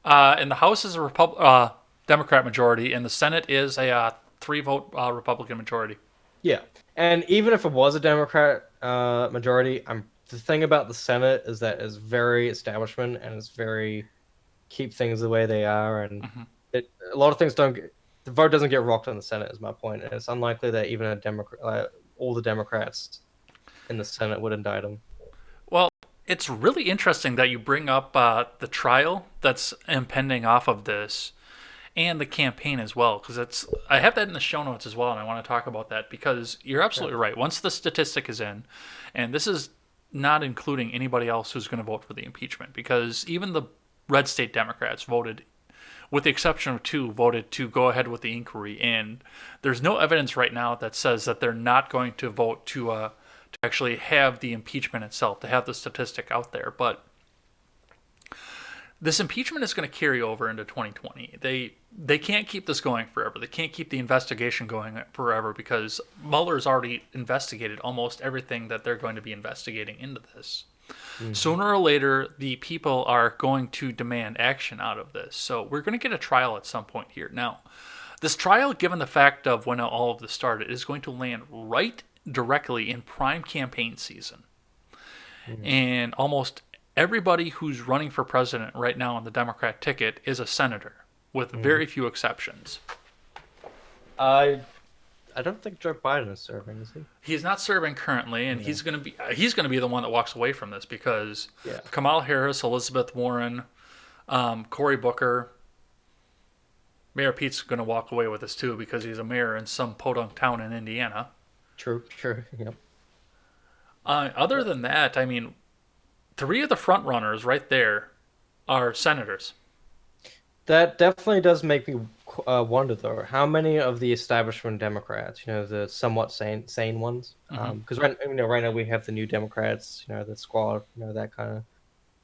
in the House is a Democrat majority, and the Senate is a 3-vote Republican majority. Yeah, and even if it was a Democrat majority, the thing about the Senate is that it's very establishment and it's very keep things the way they are, and a lot of things the vote doesn't get rocked in the Senate. Is my point. And it's unlikely that even a Democrat, all the Democrats in the Senate would indict him. Well, it's really interesting that you bring up the trial that's impending off of this, and the campaign as well, because I have that in the show notes as well, and I want to talk about that because you're absolutely right. Once the statistic is in, and this is not including anybody else who's going to vote for the impeachment, because even the red state Democrats voted, with the exception of 2, voted to go ahead with the inquiry, and there's no evidence right now that says that they're not going to vote to actually have the impeachment itself, to have the statistic out there, but this impeachment is going to carry over into 2020. They can't keep this going forever. They can't keep the investigation going forever because Mueller's already investigated almost everything that they're going to be investigating into this. Sooner or later, the people are going to demand action out of this. So we're going to get a trial at some point here. Now, this trial, given the fact of when all of this started, is going to land right directly in prime campaign season. And almost everybody who's running for president right now on the Democrat ticket is a senator, with very few exceptions. I don't think Joe Biden is serving, is he? He's not serving currently, and he's going to be the one that walks away from this because Yeah. Kamala Harris, Elizabeth Warren, Cory Booker, Mayor Pete's going to walk away with this too because he's a mayor in some podunk town in Indiana. True. Yep. Other than that, I mean, 3 of the front runners right there are senators. That definitely does make me wonder, though, how many of the establishment Democrats, the somewhat sane ones, because right now we have the New Democrats, the Squad, that kind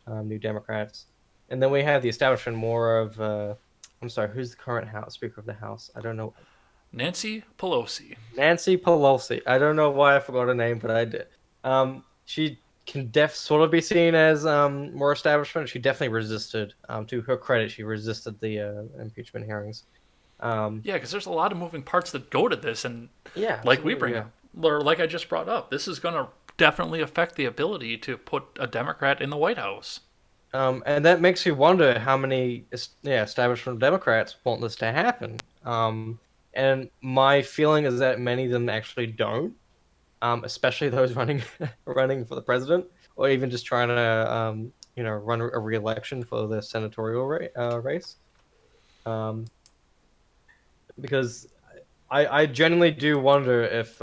of New Democrats, and then we have the establishment more of, I'm sorry, who's the current Speaker of the House? I don't know. Nancy Pelosi. Nancy Pelosi. I don't know why I forgot her name, but I did. She can sort of be seen as more establishment. She definitely resisted. To her credit, she resisted the impeachment hearings. Yeah, because there's a lot of moving parts that go to this, and Yeah, like we absolutely, bring yeah. up, or like I just brought up, this is going to definitely affect the ability to put a Democrat in the White House. And that makes you wonder how many establishment Democrats want this to happen. And my feeling is that many of them actually don't, especially those running for the president, or even just trying to run a re-election for the senatorial race. Because I genuinely do wonder if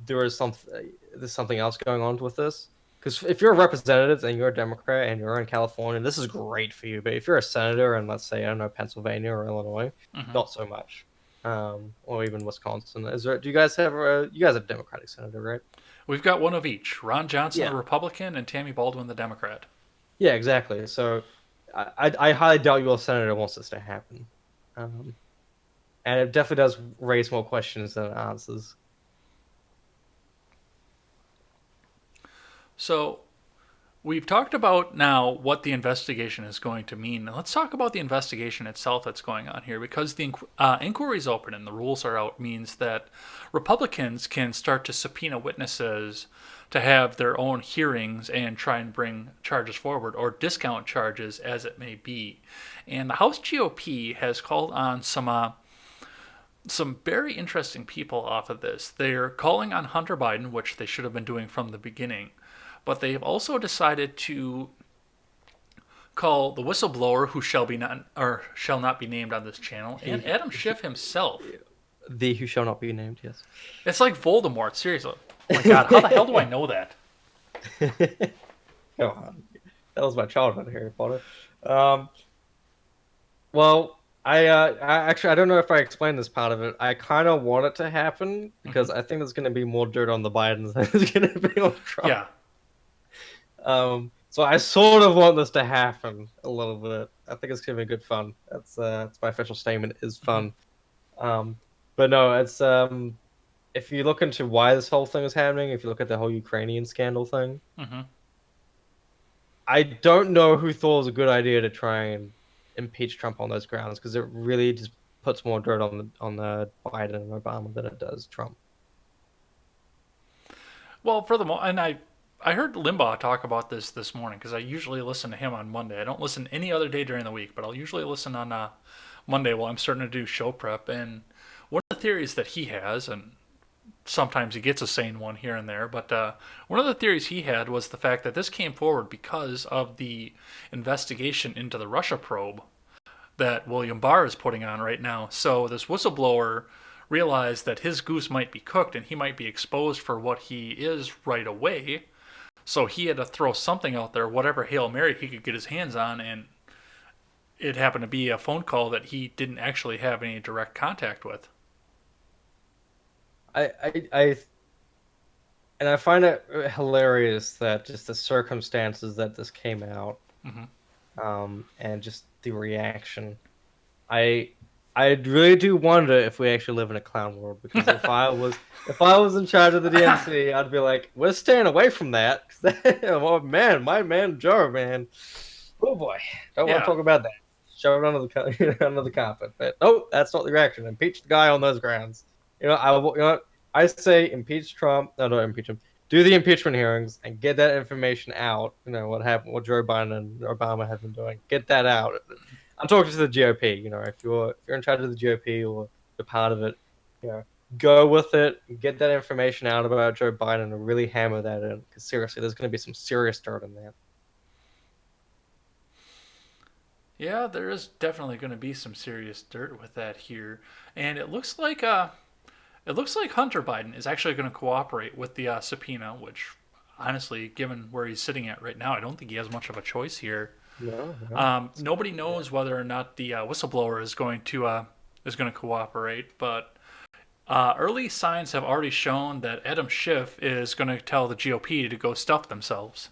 there's something else going on with this. Because if you're a representative and you're a Democrat and you're in California, this is great for you. But if you're a senator in, let's say, I don't know, Pennsylvania or Illinois, not so much. Or even Wisconsin. Do you guys have you guys have a Democratic senator, right? We've got one of each: Ron Johnson, Yeah. the Republican, and Tammy Baldwin, the Democrat. Yeah, exactly. So I highly doubt your senator wants this to happen. And it definitely does raise more questions than it answers. So we've talked about now what the investigation is going to mean. And let's talk about the investigation itself that's going on here, because the inquiry's open and the rules are out means that Republicans can start to subpoena witnesses to have their own hearings and try and bring charges forward or discount charges as it may be. And the House GOP has called on some very interesting people off of this. They're calling on Hunter Biden, which they should have been doing from the beginning. But they've also decided to call the whistleblower who shall not be named on this channel, and Adam Schiff himself. The who shall not be named, yes. It's like Voldemort, seriously. Oh my god, how the hell do I know that? Come on. That was my childhood, Harry Potter. Well, I actually I don't know if I explained this part of it. I kind of want it to happen because I think there's going to be more dirt on the Bidens than there's going to be on Trump. Yeah. So I sort of want this to happen a little bit. I think it's gonna be good fun. That's my official statement is fun. But no, it's if you look into why this whole thing is happening, if you look at the whole Ukrainian scandal thing, I don't know who thought it was a good idea to try and impeach Trump on those grounds because it really just puts more dirt on the Biden and Obama than it does Trump. Well, furthermore, and I heard Limbaugh talk about this morning because I usually listen to him on Monday. I don't listen any other day during the week, but I'll usually listen on Monday while I'm starting to do show prep. And one of the theories that he has, and sometimes he gets a sane one here and there, but one of the theories he had was the fact that this came forward because of the investigation into the Russia probe that William Barr is putting on right now. So this whistleblower realized that his goose might be cooked and he might be exposed for what he is right away. So he had to throw something out there, whatever Hail Mary he could get his hands on, and it happened to be a phone call that he didn't actually have any direct contact with. I find it hilarious that just the circumstances that this came out. and just the reaction. I I really do wonder if we actually live in a clown world, because if I was in charge of the DNC, I'd be like, we're staying away from that. Oh man, my man Joe, man, oh boy, don't want Yeah. to talk about that. Shove it under under the carpet. But nope, that's not the reaction. Impeach the guy on those grounds. I say impeach Trump. No, not impeach him. Do the impeachment hearings and get that information out. What happened, what Joe Biden and Obama have been doing. Get that out. I'm talking to the GOP. If you're in charge of the GOP or you're part of it, you know, go with it. Get that information out about Joe Biden and really hammer that in. Because seriously, there's going to be some serious dirt in that. Yeah, there is definitely going to be some serious dirt with that here, and it looks like Hunter Biden is actually going to cooperate with the subpoena. Which, honestly, given where he's sitting at right now, I don't think he has much of a choice here. No, no. Nobody knows whether or not the whistleblower is going to cooperate, but early signs have already shown that Adam Schiff is going to tell the GOP to go stuff themselves.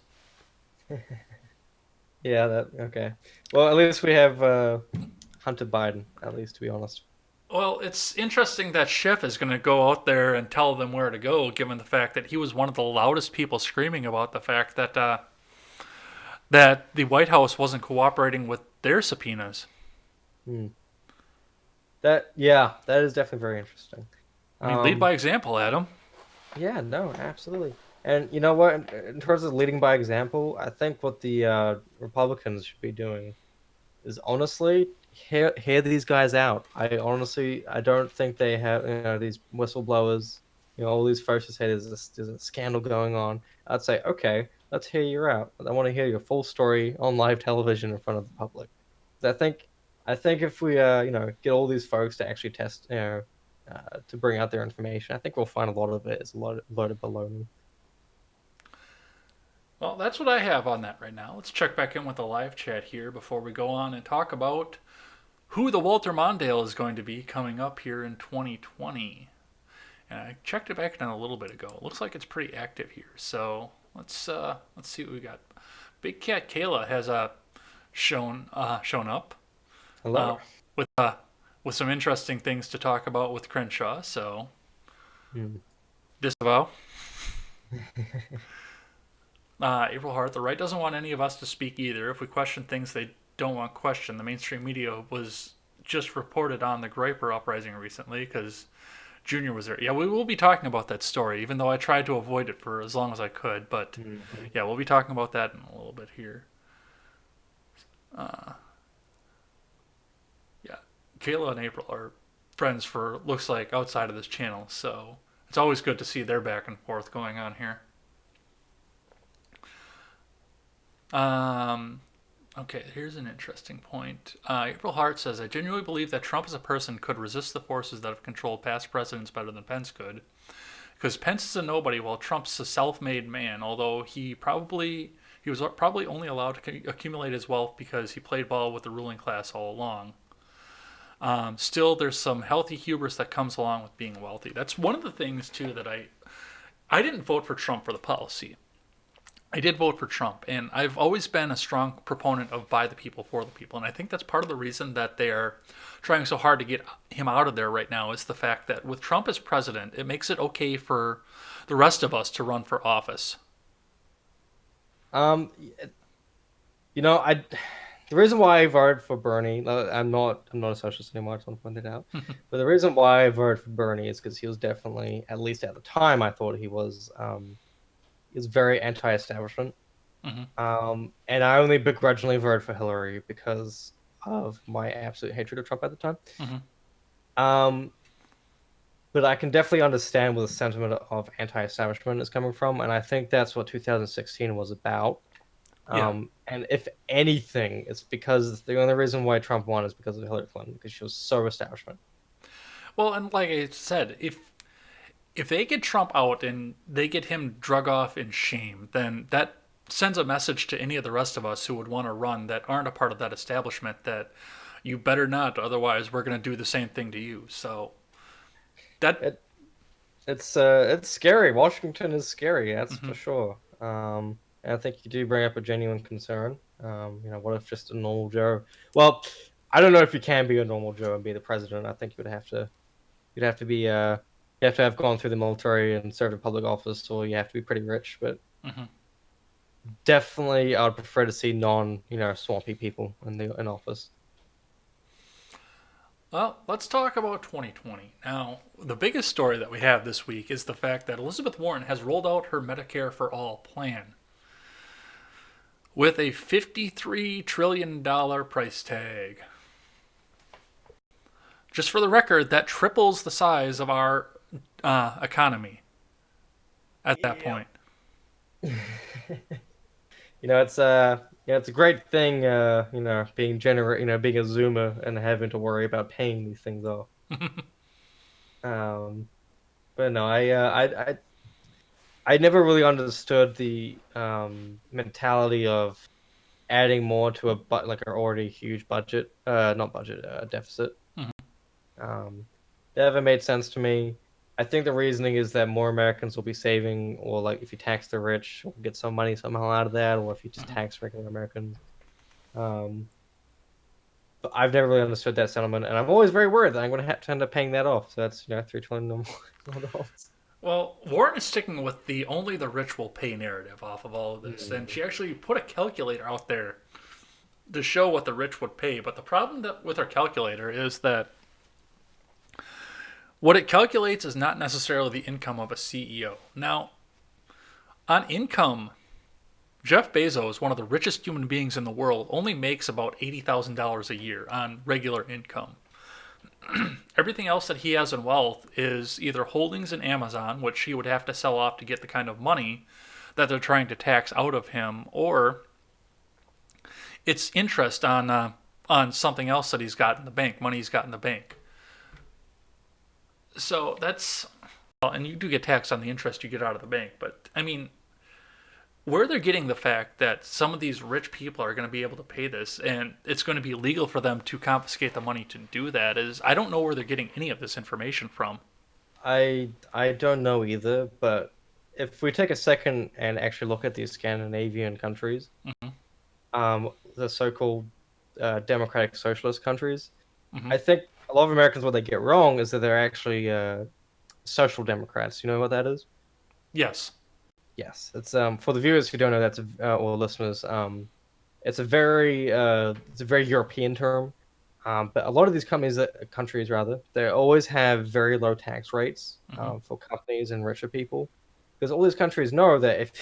Yeah, that okay. Well, at least we have Hunter Biden. At least, to be honest. Well, it's interesting that Schiff is going to go out there and tell them where to go, given the fact that he was one of the loudest people screaming about the fact that the White House wasn't cooperating with their subpoenas. Hmm. That is definitely very interesting. I mean, lead Um, by example, Adam. yeah, no, absolutely. And you know what? In terms of leading by example, I think what the Republicans should be doing is honestly hear these guys out. I don't think they have these whistleblowers, all these folks who say there's a scandal going on. I'd say okay, let's hear you out. I want to hear your full story on live television in front of the public. 'Cause I think if we get all these folks to actually test to bring out their information, I think we'll find a lot of it is a lot of baloney. Well, that's what I have on that right now. Let's check back in with the live chat here before we go on and talk about who the Walter Mondale is going to be coming up here in 2020. And I checked it back in a little bit ago. It looks like it's pretty active here. So let's see what we got. Big Cat Kayla has shown up uh, Hello. with with some interesting things to talk about with Crenshaw. So Hmm. disavow. April Hart, the right doesn't want any of us to speak either. If we question things they don't want questioned, the mainstream media was just reported on the Griper uprising recently because Junior was there. Yeah, we will be talking about that story, even though I tried to avoid it for as long as I could. But Mhm. yeah, we'll be talking about that in a little bit here. Uh, yeah, Kayla and April are friends for looks like outside of this channel, so it's always good to see their back and forth going on here. Um, okay, here's an interesting point. April Hart says, I genuinely believe that Trump as a person could resist the forces that have controlled past presidents better than Pence could. Because Pence is a nobody while Trump's a self-made man, although he was probably only allowed to accumulate his wealth because he played ball with the ruling class all along. Still, there's some healthy hubris that comes along with being wealthy. That's one of the things too that I didn't vote for Trump for the policy. I did vote for Trump, and I've always been a strong proponent of by the people, for the people. And I think that's part of the reason that they're trying so hard to get him out of there right now is the fact that with Trump as president, it makes it okay for the rest of us to run for office. Um, I the reason why I voted for Bernie, I'm not a socialist anymore. I just want to point it out. But the reason why I voted for Bernie is because he was definitely, at least at the time, I thought he was very anti-establishment. Hmm. And I only begrudgingly voted for Hillary because of my absolute hatred of Trump at the time. Hmm. Um, but I can definitely understand where the sentiment of anti-establishment is coming from, and I think that's what 2016 was about. Yeah. And if anything, it's because the only reason why Trump won is because of Hillary Clinton, because she was so establishment. Well, and like I said, if they get Trump out and they get him drug off in shame, then that sends a message to any of the rest of us who would want to run that aren't a part of that establishment that you better not, otherwise we're going to do the same thing to you. So that It it's scary. Washington is scary, that's for mhm. sure. And I think you do bring up a genuine concern. What if just a normal Joe? Well, I don't know if you can be a normal Joe and be the president. I think you'd have to be you have to have gone through the military and served in public office, or you have to be pretty rich. But definitely, I'd prefer to see swampy people in office. Well, let's talk about 2020. Now, the biggest story that we have this week is the fact that Elizabeth Warren has rolled out her Medicare for All plan with a $53 trillion price tag. Just for the record, that triples the size of our economy at that point. It's a great thing, being being a Zoomer and having to worry about paying these things off. But no, I never really understood the mentality of adding more to like an already huge budget, not budget, deficit. That never made sense to me. I think the reasoning is that more Americans will be saving, or like if you tax the rich, we'll get some money somehow out of that, or if you just tax regular Americans. But I've never really understood that sentiment, and I'm always very worried that I'm going to have to end up paying that off. So that's $3 trillion dollars. Well, Warren is sticking with the only the rich will pay narrative off of all of this, and she actually put a calculator out there to show what the rich would pay. But the problem with her calculator is that what it calculates is not necessarily the income of a CEO. Now, on income, Jeff Bezos, one of the richest human beings in the world, only makes about $80,000 a year on regular income. Everything else that he has in wealth is either holdings in Amazon, which he would have to sell off to get the kind of money that they're trying to tax out of him, or it's interest on something else that he's got in the bank, money he's got in the bank. So that's, well, and you do get taxed on the interest you get out of the bank, but I mean, where they're getting the fact that some of these rich people are going to be able to pay this and it's going to be legal for them to confiscate the money to do that is, I don't know where they're getting any of this information from. I don't know either, but if we take a second and actually look at these Scandinavian countries, the so-called democratic socialist countries, I think a lot of Americans, what they get wrong is that they're actually social democrats. You know what that is? Yes. Yes, it's for the viewers who don't know, or listeners, it's a very European term. But a lot of these countries rather, they always have very low tax rates for companies and richer people, because all these countries know that if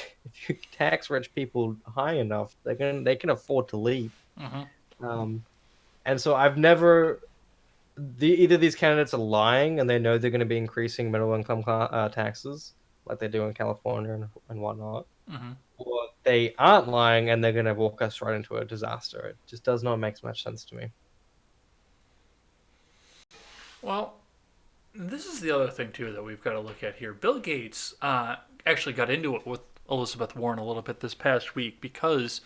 you tax rich people high enough, they can afford to leave. And so I've never either these candidates are lying and they know they're going to be increasing middle income taxes like they do in California and whatnot, or they aren't lying and they're going to walk us right into a disaster. It just does not make much sense to me. Well, this is the other thing too that we've got to look at here. Bill Gates actually got into it with Elizabeth Warren a little bit this past week because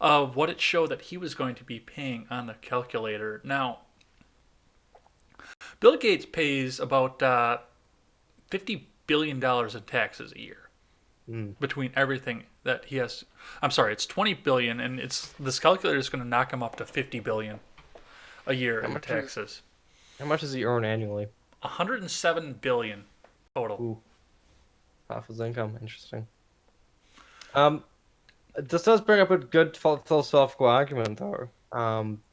of what it showed that he was going to be paying on the calculator. Now, Bill Gates pays about $50 billion in taxes a year between everything that he has. I'm sorry, it's $20 billion, and this calculator is going to knock him up to $50 billion a year in taxes. How much does he earn annually? $107 billion total. Ooh. Half his income. Interesting. This does bring up a good philosophical argument, though.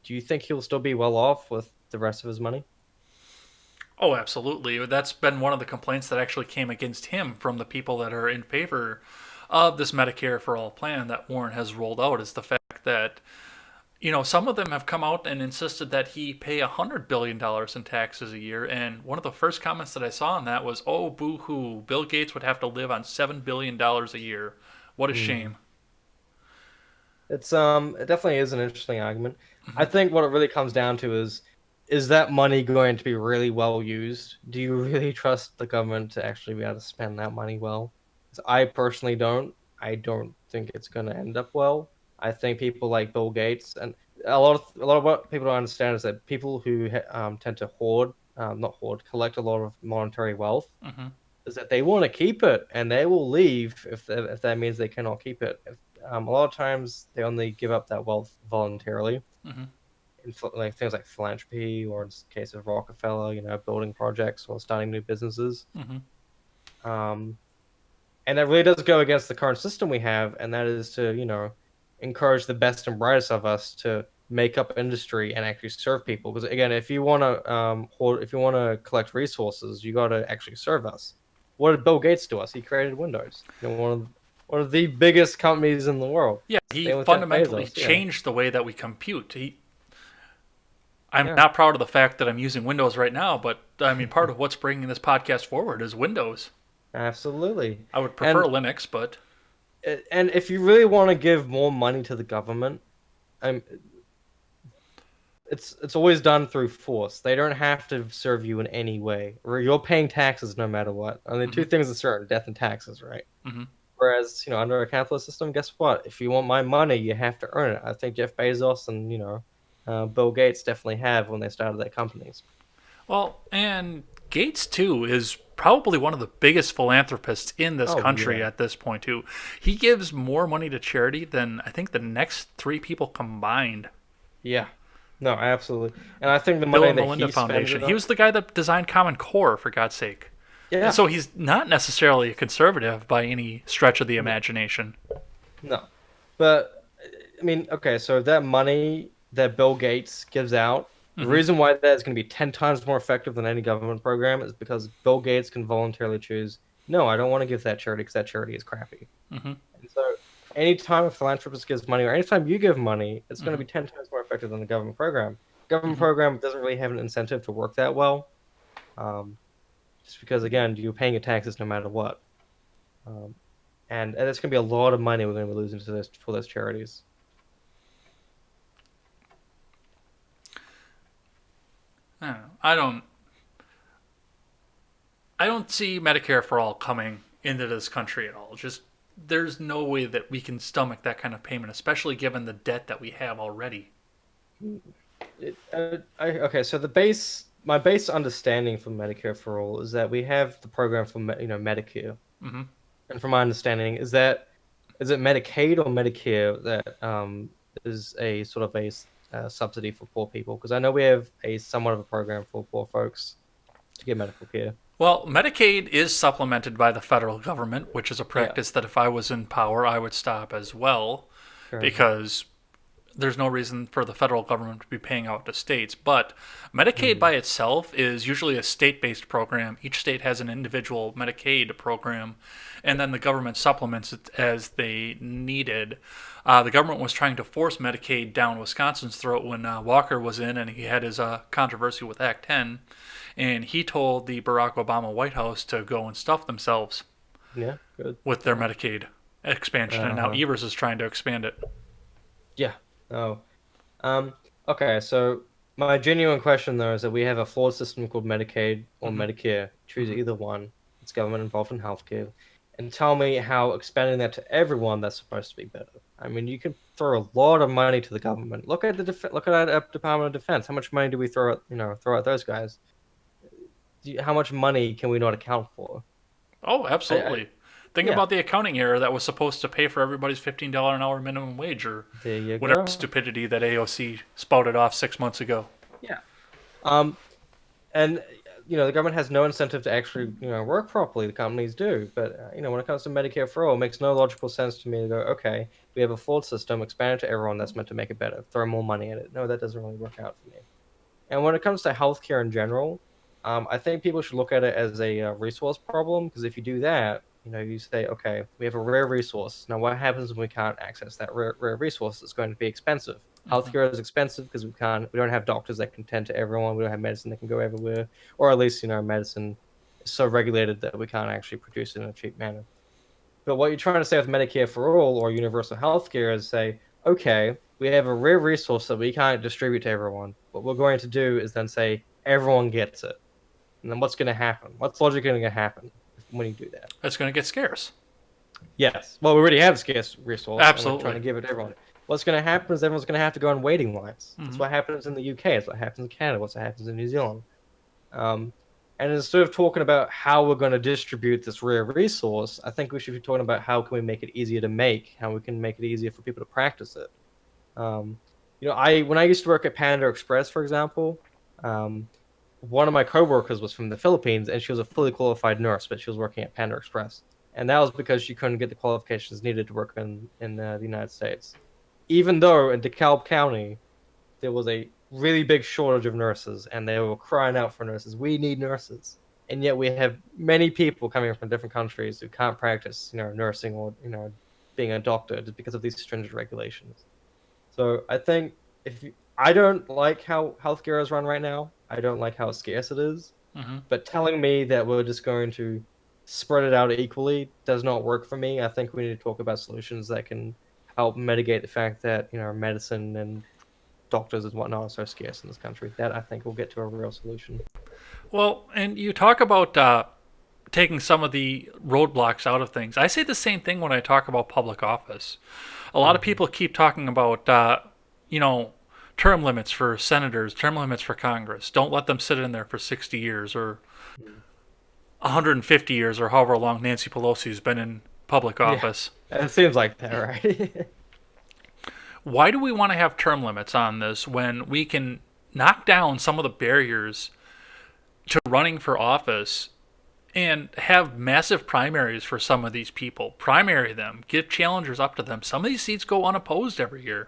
Do you think he'll still be well off with the rest of his money? Oh, absolutely. That's been one of the complaints that actually came against him from the people that are in favor of this Medicare for All plan that Warren has rolled out, is the fact that, some of them have come out and insisted that he pay $100 billion in taxes a year. And one of the first comments that I saw on that was, oh, boo-hoo, Bill Gates would have to live on $7 billion a year. What a shame. It definitely is an interesting argument. I think what it really comes down to is that money going to be really well used? Do you really trust the government to actually be able to spend that money well? 'Cause I personally don't. I don't think it's going to end up well. I think people like Bill Gates and a lot of what people don't understand is that people who tend to collect a lot of monetary wealth, is that they want to keep it and they will leave if that means they cannot keep it. a lot of times they only give up that wealth voluntarily. Mhm. Like things like philanthropy, or in the case of Rockefeller, building projects or starting new businesses. Mhm. Um, and that really does go against the current system we have, and that is to encourage the best and brightest of us to make up industry and actually serve people. Because again, if you want to if you want to collect resources, you got to actually serve us. What did Bill Gates do us? He created Windows. One of the biggest companies in the world. Yeah, he Same with Jeff fundamentally Bezos. Yeah. changed the way that we compute. I'm Yeah. not proud of the fact that I'm using Windows right now, but I mean, part of what's bringing this podcast forward is Windows. Absolutely. I would prefer Linux, but And if you really want to give more money to the government, um, it's always done through force. They don't have to serve you in any way. Or you're paying taxes no matter what. Only two things are certain: death and taxes, right? Mhm. Whereas, under a capitalist system, guess what? If you want my money, you have to earn it. I think Jeff Bezos and Bill Gates definitely have when they started their companies. well, and Gates too is probably one of the biggest philanthropists in this Oh country yeah, at this point too. He gives more money to charity than I think the next three people combined. yeah. No, absolutely. And I think the Bill money and that Melinda he spends Foundation. it He on, was the guy that designed Common Core, for God's sake. yeah. And so he's not necessarily a conservative by any stretch of the imagination. No. But I mean, okay, so that money that Bill Gates gives out, the Mm-hmm. reason why that is going to be 10 times more effective than any government program is because Bill Gates can voluntarily choose, no, I don't want to give that charity because that charity is crappy. Mm-hmm. And so anytime a philanthropist gives money, or anytime you give money, it's going to Mm-hmm. be 10 times more effective than the government program. Government Mm-hmm. program doesn't really have an incentive to work that well, just because, again, you're paying your taxes no matter what. Um, and it's going to be a lot of money we're going to be losing to this for those charities. I don't know. I don't see Medicare for all coming into this country at all. Just there's no way that we can stomach that kind of payment, especially given the debt that we have already. Okay, so my base understanding for Medicare for all is that we have the program for Medicare, Mm-hmm. and from my understanding is it Medicaid or Medicare that is a sort of a subsidy for poor people? Because I know we have a somewhat of a program for poor folks to get medical care. Well, Medicaid is supplemented by the federal government, which is a Yeah, practice that if I was in power, I would stop as well, fair enough. because there's no reason for the federal government to be paying out to states. But Medicaid by itself is usually a state based program. Each state has an individual Medicaid program, and then the government supplements it as they needed. The government was trying to force Medicaid down Wisconsin's throat when Walker was in, and he had his controversy with Act 10. And he told the Barack Obama White House to go and stuff themselves Yeah, good. with their Medicaid expansion. And now Uh-huh. Evers is trying to expand it. Yeah. Oh. Um. Okay. So my genuine question though is that we have a flawed system called Medicaid or Mm-hmm. Medicare. Choose Mm-hmm. either one. It's government involved in healthcare, and tell me how expanding that to everyone that's supposed to be better. I mean, you can throw a lot of money to the government. Look at our Department of Defense. How much money do we throw at throw at those guys? How much money can we not account for? Oh, I absolutely. Think yeah. about the accounting error that was supposed to pay for everybody's $15 an hour minimum wage, or There you whatever go. stupidity that AOC spouted off 6 months ago. Yeah. Um. And the government has no incentive to actually work properly. The companies do, but when it comes to Medicare for all, it makes no logical sense to me to go, okay, we have a flawed system, expand it to everyone. That's meant to make it better. Throw more money at it. No, that doesn't really work out for me. And when it comes to healthcare in general, I think people should look at it as a resource problem, because if you do that, you say, okay, we have a rare resource. Now, what happens when we can't access that rare resource? It's going to be expensive. Mm-hmm. Healthcare is expensive because we don't have doctors that can tend to everyone. We don't have medicine that can go everywhere, or at least medicine is so regulated that we can't actually produce it in a cheap manner. But what you're trying to say with Medicare for all or universal healthcare is say, okay, we have a rare resource that we can't distribute to everyone. What we're going to do is then say everyone gets it. And then what's going to happen? What's logically going to happen when you do that? It's going to get scarce. Yes. Well, we already have a scarce resource, and we're trying Absolutely. to give it to everyone. What's going to happen is everyone's going to have to go on waiting lines. That's Mm-hmm. what happens in the UK. It's what happens in Canada. It's what happens in New Zealand. Um, And instead of talking about how we're going to distribute this rare resource, I think we should be talking about how can we make it easier to make, how we can make it easier for people to practice it. Um, when I used to work at Panda Express, for example, one of my coworkers was from the Philippines, and she was a fully qualified nurse, but she was working at Panda Express, and that was because she couldn't get the qualifications needed to work in the United States. Even though in DeKalb County there was a really big shortage of nurses, and they were crying out for nurses. We need nurses, and yet we have many people coming from different countries who can't practice, nursing or being a doctor just because of these stringent regulations. So I think I don't like how healthcare is run right now. I don't like how scarce it is. Mm-hmm. But telling me that we're just going to spread it out equally does not work for me. I think we need to talk about solutions that can help mitigate the fact that medicine and doctors and whatnot are so scarce in this country. That I think will get to a real solution. Well, and you talk about taking some of the roadblocks out of things. I say the same thing when I talk about public office. A lot of people keep talking about, term limits for senators, term limits for Congress. Don't let them sit in there for 60 years or 150 years or however long Nancy Pelosi's been in public office. Yeah, it seems like that, right? Why do we want to have term limits on this when we can knock down some of the barriers to running for office and have massive primaries for some of these people? Primary them, give challengers up to them. Some of these seats go unopposed every year.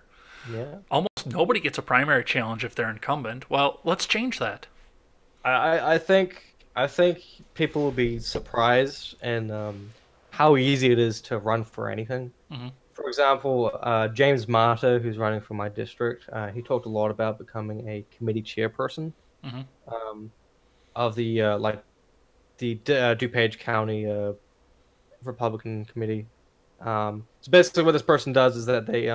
Yeah. Almost nobody gets a primary challenge if they're incumbent. Well, let's change that. I think people will be surprised and how easy it is to run for anything. Mm-hmm. For example, James Marta, who's running for my district, he talked a lot about becoming a committee chairperson Mm-hmm. Of the DuPage County Republican Committee. So basically, what this person does is that they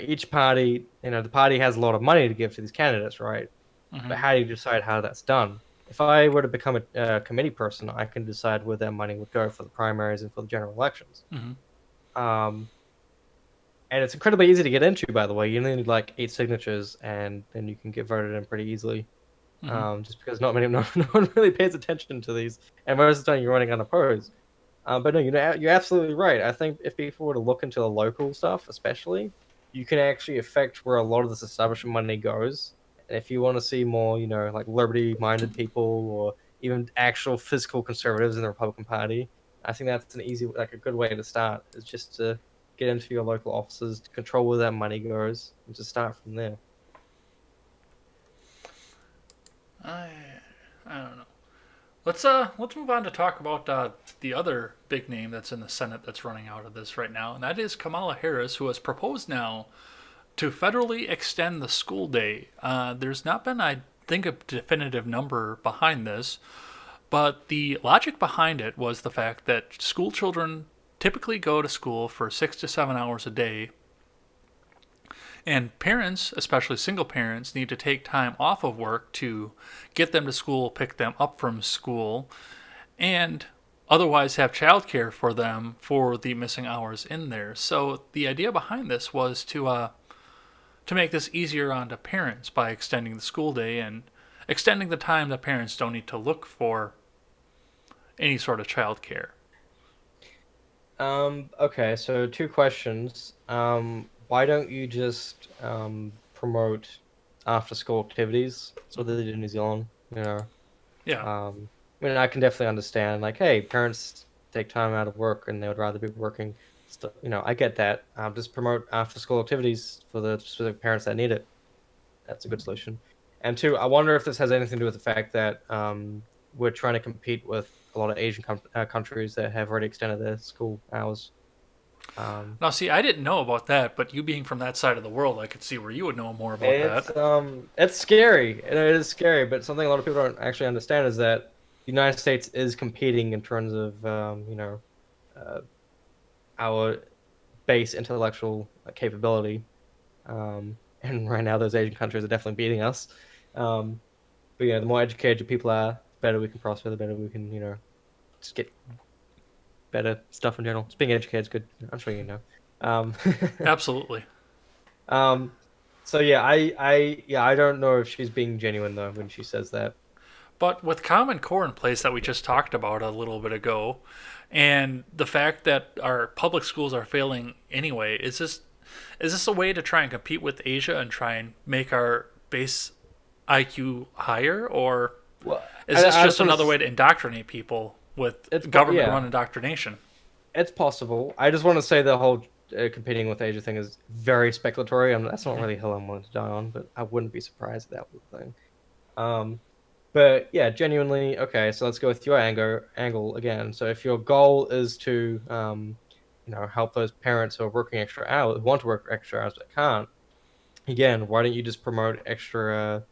each party, the party has a lot of money to give to these candidates, right? Mm-hmm. But how do you decide how that's done? If I were to become a committee person, I can decide where that money would go for the primaries and for the general elections. Mm-hmm. And it's incredibly easy to get into, by the way. You only need like 8 signatures, and then you can get voted in pretty easily. Mm-hmm. Just because no one really pays attention to these, and most of the time you're running unopposed. But no, you're absolutely right. I think if people were to look into the local stuff, especially, you can actually affect where a lot of this establishment money goes. And if you want to see more, like liberty-minded people or even actual physical conservatives in the Republican Party, I think that's a good way to start. Is just to get into your local offices, to control where that money goes, and to start from there. I don't know. Let's move on to talk about the other big name that's in the Senate that's running out of this right now, and that is Kamala Harris, who has proposed now to federally extend the school day. There's not been, I think, a definitive number behind this, but the logic behind it was the fact that school children typically go to school for 6 to 7 hours a day, and parents, especially single parents, need to take time off of work to get them to school, pick them up from school, and otherwise have childcare for them for the missing hours in there. So the idea behind this was to make this easier onto parents by extending the school day and extending the time that parents don't need to look for any sort of childcare. Okay, so 2 questions. Why don't you just promote after-school activities so that they do in New Zealand? Yeah. I can definitely understand, like, hey, parents take time out of work and they would rather be working. I get that. Just promote after-school activities for the specific parents that need it. That's a good solution. And 2, I wonder if this has anything to do with the fact that we're trying to compete with a lot of Asian countries that have already extended their school hours. Now, see, I didn't know about that, but you being from that side of the world, I could see where you would know more about It's scary, and it is scary. But something a lot of people don't actually understand is that the United States is competing in terms of our base intellectual capability, and right now those Asian countries are definitely beating us. But the more educated people are, the better we can prosper. The better we can just get better stuff in general. Just being educated is good. I'm sure you know. Absolutely. So yeah, I don't know if she's being genuine though when she says that. But with Common Core in place that we just talked about a little bit ago, and the fact that our public schools are failing anyway, is this a way to try and compete with Asia and try and make our base IQ higher, or Well, is this I just just want another way to. to indoctrinate people with It's government-run yeah, indoctrination? it's possible. I just want to say the whole competing with Asia thing is very speculatory. That's not really a hill I'm willing to die on, but I wouldn't be surprised if that was the thing. Um, but yeah, genuinely, okay. So let's go with your angle again. So if your goal is to, help those parents who are working extra hours, who want to work extra hours but can't, again, why don't you just promote extra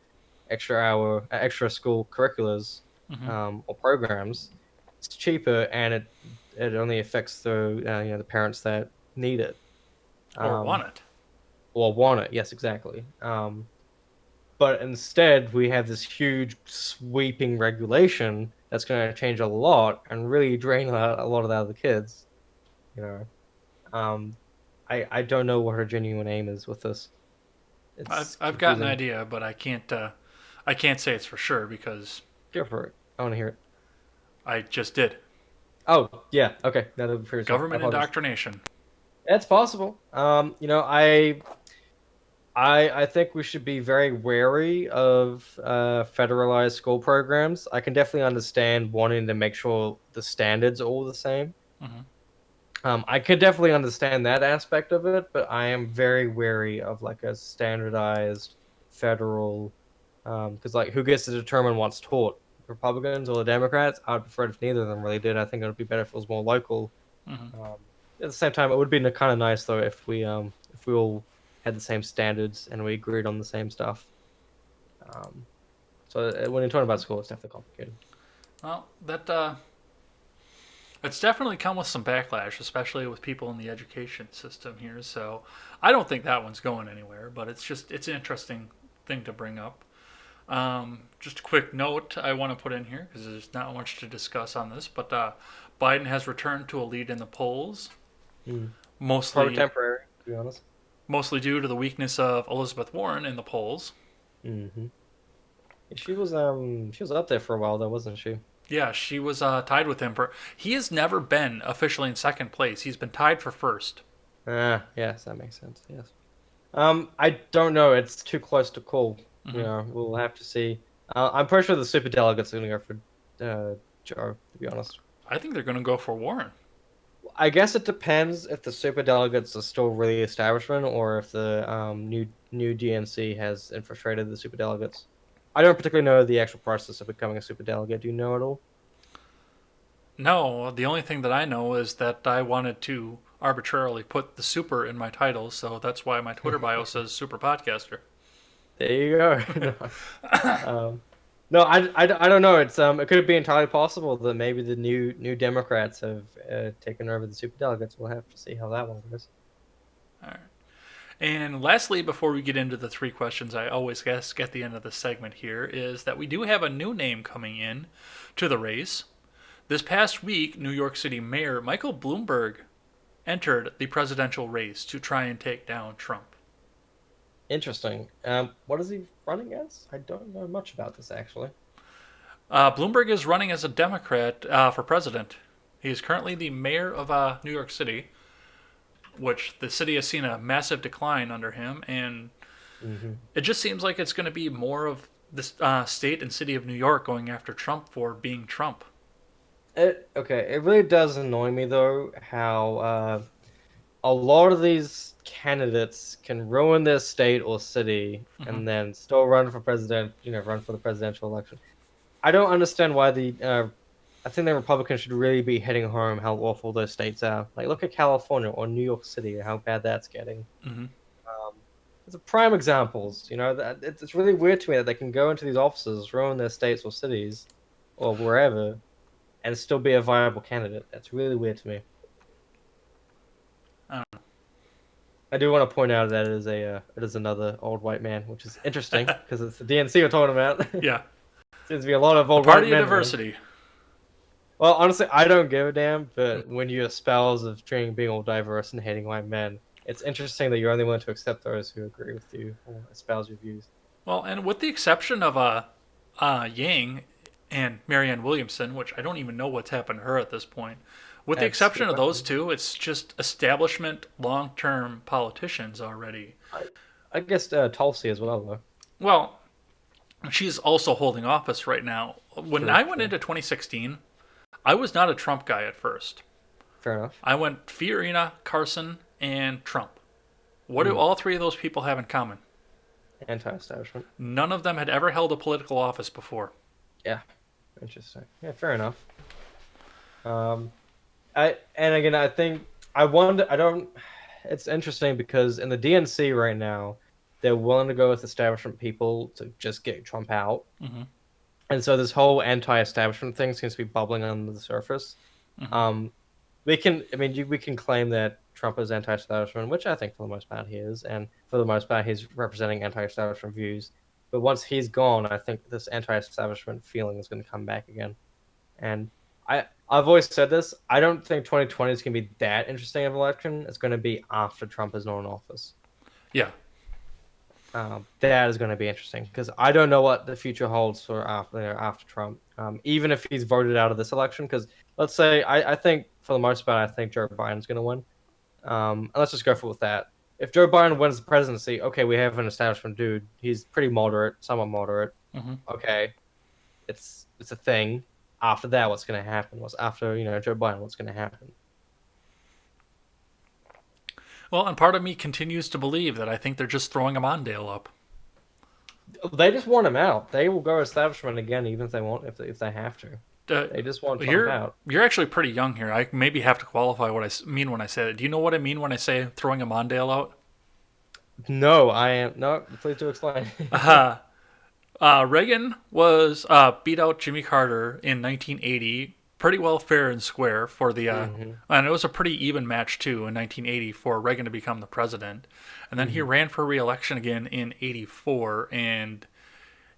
school curriculars Hmm. or programs? It's cheaper and it only affects the parents that need it Or want um, it? or want it. Yes, exactly. But instead, we have this huge sweeping regulation that's going to change a lot and really drain a lot of the other kids. You know, um, I don't know what her genuine aim is with this. I've It's I've got an confusing. idea, but I can't say it's for sure because Go for it. I want to hear it. I just did. Oh yeah, okay. That'll be pretty. I Government apologize. indoctrination. It's possible. I think we should be very wary of federalized school programs. I can definitely understand wanting to make sure the standards are all the same. Hmm. I could definitely understand that aspect of it, but I am very wary of like a standardized federal, because like who gets to determine what's taught? Republicans or the Democrats? I'd prefer if neither of them really did. I think it would be better if it was more local. Hmm. Um, at the same time, it would be kind of nice though if we all had the same standards and we agreed on the same stuff. Um, so when you're talking about school, it's definitely complicated. Well, it's definitely come with some backlash, especially with people in the education system here. So I don't think that one's going anywhere, but it's an interesting thing to bring up. Just a quick note I want to put in here because there's not much to discuss on this, but Biden has returned to a lead in the polls, Mm. Probably mostly temporary, to be honest. mostly due to the weakness of Elizabeth Warren in the polls. Hmm. She was up there for a while though, wasn't she? Yeah, she was tied with him for. He has never been officially in second place. He's been tied for first. Ah, yes, that makes sense. Yes. I don't know. It's too close to call. Hmm. We'll have to see. I'm pretty sure the super delegates are going to go for Joe. To be honest, I think they're going to go for Warren. I guess it depends if the super delegates are still really establishment or if the new DNC has infiltrated the super delegates. I don't particularly know the actual process of becoming a super delegate. Do you know at all? No, the only thing that I know is that I wanted to arbitrarily put the super in my title, so that's why my Twitter bio says super podcaster. There you go. Um, no, I don't know. It could be entirely possible that maybe the new Democrats have taken over the superdelegates. We'll have to see how that one goes. All right. And lastly, before we get into the three questions I always ask at the end of the segment here, is that we do have a new name coming in to the race. This past week, New York City Mayor Michael Bloomberg entered the presidential race to try and take down Trump. Interesting. What is he running as? I don't know much about this actually. Bloomberg is running as a Democrat for president. He is currently the mayor of New York City, which the city has seen a massive decline under him, and Hmm. it just seems like it's going to be more of the state and city of New York going after Trump for being Trump. Okay, it really does annoy me though how a lot of these candidates can ruin their state or city Hmm. and then still run for president. Run for the presidential election. I don't understand why I think the Republicans should really be hitting home how awful those states are. Like, look at California or New York City, how bad that's getting. Hmm. Um, it's a prime examples. That it's really weird to me that they can go into these offices, ruin their states or cities, or wherever, and still be a viable candidate. That's really weird to me. I don't I do want to point out that it is another old white man, which is interesting because it's the DNC we're talking about. Yeah, Seems to be a lot of the old white party of men. Here. diversity. Well, honestly, I don't give a damn, but when you espouse of being all diverse and hating white men, it's interesting that you're only willing to accept those who agree with you or espouse your views. Well, and with the exception of Yang, and Marianne Williamson, which I don't even know what's happened to her at this point. With the That's a exception good of those question. two, it's just establishment long-term politicians already. I guess Tulsi as well, though. Well, she's also holding office right now. When True, I went true. into 2016, I was not a Trump guy at first. Fair enough. I went Fiorina, Carson, and Trump. What do Mm. all three of those people have in common? Anti-establishment. None of them had ever held a political office before. Yeah, interesting. Yeah, fair enough. Um, I think I wonder. I don't. It's interesting because in the DNC right now, they're willing to go with establishment people to just get Trump out, Mm-hmm. and so this whole anti-establishment thing seems to be bubbling under the surface. Mm-hmm. Um, we can, I mean, we can claim that Trump is anti-establishment, which I think for the most part he is, and for the most part he's representing anti-establishment views. But once he's gone, I think this anti-establishment feeling is going to come back again. And I've always said this. I don't think 2020 is going to be that interesting of an election. It's going to be after Trump is not in office. Yeah. That is going to be interesting because I don't know what the future holds for after Trump. Even if he's voted out of this election, because let's say I think for the most part I think Joe Biden's going to win. And let's just go for with that. If Joe Biden wins the presidency, okay, we have an establishment dude. He's pretty moderate, somewhat moderate. Mm-hmm. Okay, it's a thing. After that, what's going to happen? What's after Joe Biden? What's going to happen? Well, and part of me continues to believe that I think they're just throwing a Mondale up. They just want him out. They will go establishment again, even if they want, if they have to. Uh, They just want Trump you're out. you're actually pretty young here. I maybe have to qualify what I mean when I say that. Do you know what I mean when I say throwing a Mondale out? No, I am no. Please do explain. Reagan was beat out Jimmy Carter in 1980, pretty well fair and square for the, and it was a pretty even match too in 1980 for Reagan to become the president, and then he ran for re-election again in '84, and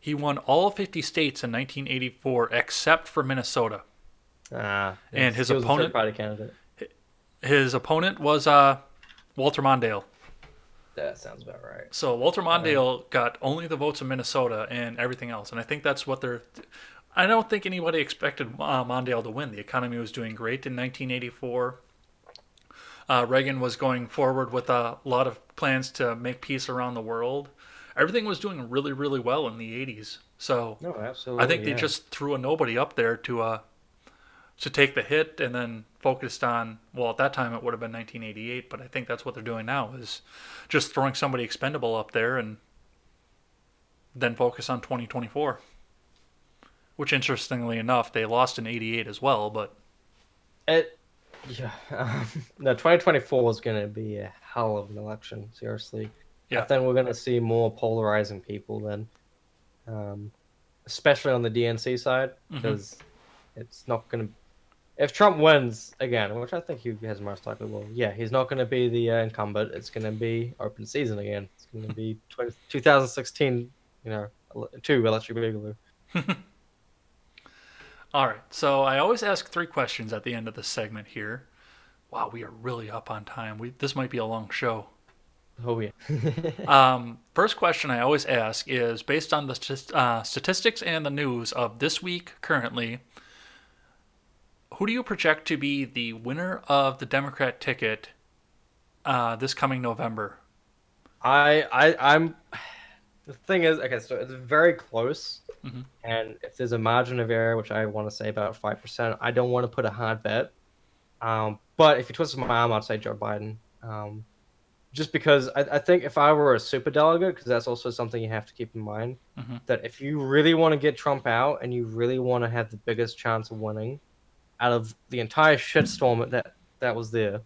he won all 50 states in 1984 except for Minnesota. And his he was a opponent, third-party candidate. was Walter Mondale. That sounds about right. So Walter Mondale got only the votes of Minnesota and everything else, and I think that's what they're. I don't think anybody expected Mondale to win. The economy was doing great in 1984. Reagan was going forward with a lot of plans to make peace around the world. Everything was doing really, really well in the 80s. So No, absolutely. I think they yeah. just threw a nobody up there to take the hit and then focused on, well, at that time it would have been 1988, but I think that's what they're doing now is just throwing somebody expendable up there and then focus on 2024. Which, interestingly enough, they lost in 88 as well, but It, yeah. No, 2024 is going to be a hell of an election. Seriously. yeah. I think we're going to see more polarizing people then, especially on the DNC side, because it's not going to. If Trump wins again, which I think he has most likely will, yeah, he's not going to be the incumbent. It's going to be open season again. It's going to be 2016, two Electric Boogaloo. All right, so I always ask three questions at the end of this segment here. Wow, we are really up on time. This might be a long show. Oh yeah. First question I always ask is based on the statistics and the news of this week currently, who do you project to be the winner of the Democrat ticket this coming November? I'm. The thing is, okay, so it's very close, and if there's a margin of error, which I want to say about 5%, I don't want to put a hard bet. But if you twist my arm, I'd say Joe Biden. Just because I think if I were a super delegate, because that's also something you have to keep in mind, that if you really want to get Trump out and you really want to have the biggest chance of winning out of the entire shitstorm that was there,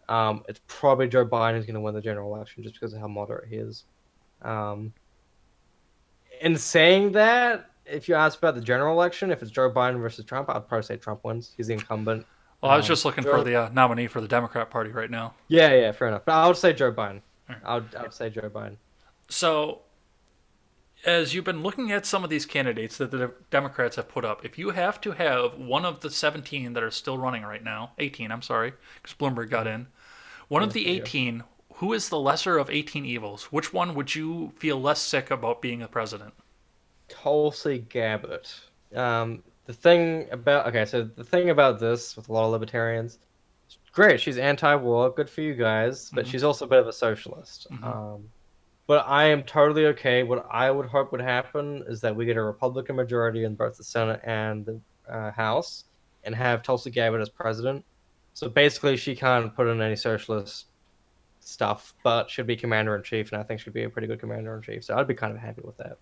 it's probably Joe Biden who's going to win the general election just because of how moderate he is. In saying that, if you ask about the general election, if it's Joe Biden versus Trump, I'd probably say Trump wins. He's the incumbent. Well, I was just looking for the nominee for the Democrat Party right now. Yeah, fair enough. But I would say Joe Biden. I would say Joe Biden. So, as you've been looking at some of these candidates that the Democrats have put up, if you have to have one of the 17 that are still running right now, 18, I'm sorry, because Bloomberg got in, one of the 18, who is the lesser of 18 evils? Which one would you feel less sick about being a president? Tulsi Gabbard The thing about the thing about this with a lot of libertarians, great, she's anti-war, good for you guys, but she's also a bit of a socialist. But I am totally okay. What I would hope would happen is that we get a Republican majority in both the Senate and the House, and have Tulsi Gabbard as president. So basically, she can't put in any socialist stuff, but should be commander in chief, and I think she'd be a pretty good commander in chief. So I'd be kind of happy with that.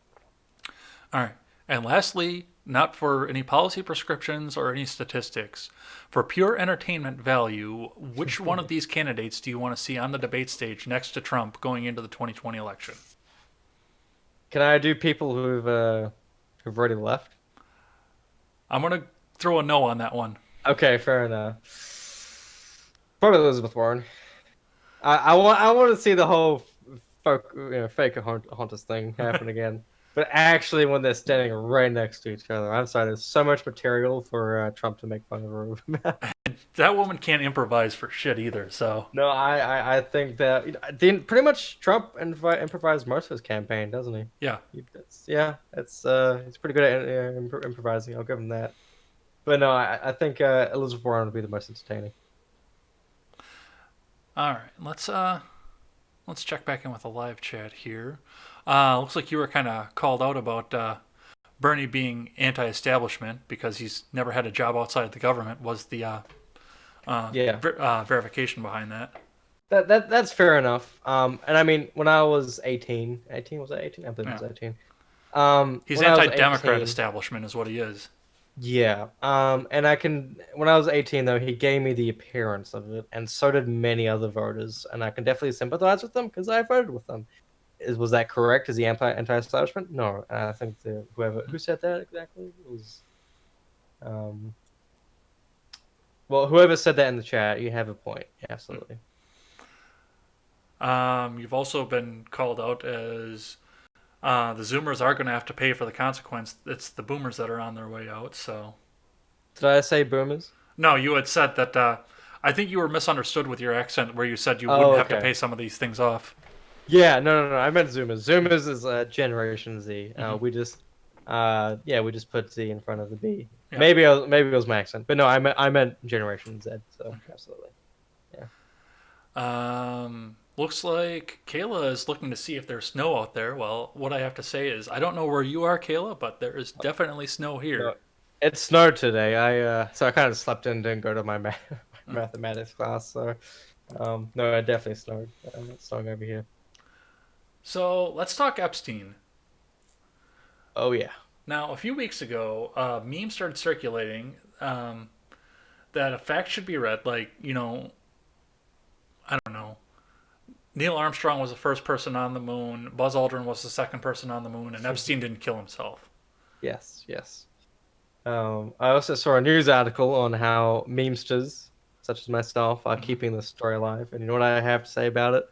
All right. And lastly, not for any policy prescriptions or any statistics, for pure entertainment value, which one of these candidates do you want to see on the debate stage next to Trump going into the 2020 election? Can I do people who've already left? I'm going to throw a no on that one. Okay, fair enough. Probably Elizabeth Warren. I want to see the whole fake Hontus thing happen again. But actually, when they're standing right next to each other, I'm sorry, there's so much material for Trump to make fun of her about. That woman can't improvise for shit either, so. No, I think that pretty much Trump improvised most of his campaign, doesn't he? Yeah. He's pretty good at improvising. I'll give him that. But no, I think Elizabeth Warren would be the most entertaining. All right, let's check back in with a live chat here. Looks like you were kind of called out about Bernie being anti-establishment because he's never had a job outside the government. Was the verification behind that? That's fair enough. And I mean, when I was 18, was I 18? I believe I was 18. He's when I was anti-democrat 18 establishment is what he is. Yeah. And when I was 18 though, he gave me the appearance of it, and so did many other voters, and I can definitely sympathize with them because I voted with them. Was that correct? Is he anti-establishment? No. And I think who said that exactly was, well, whoever said that in the chat, you have a point. Absolutely. You've also been called out as the Zoomers are going to have to pay for the consequence. It's the Boomers that are on their way out. So, did I say boomers? No, you had said that. I think you were misunderstood with your accent, where you said you wouldn't have to pay some of these things off. Yeah, no. I meant Zoomers. Zoomers is Generation Z. We just put Z in front of the B. Yeah. Maybe it was my accent, but no, I meant Generation Z. So okay. Absolutely, yeah. Looks like Kayla is looking to see if there's snow out there. Well, what I have to say is I don't know where you are, Kayla, but there is definitely snow here. No, it snowed today. I kind of slept in, didn't go to my mathematics class. So no, it definitely snowed. It's snowing over here. So let's talk Epstein. Oh yeah. Now, a few weeks ago, a meme started circulating that a fact should be read, like, I don't know. Neil Armstrong was the first person on the moon, Buzz Aldrin was the second person on the moon, and Epstein didn't kill himself. Yes. I also saw a news article on how memesters, such as myself, are keeping the story alive. And you know what I have to say about it?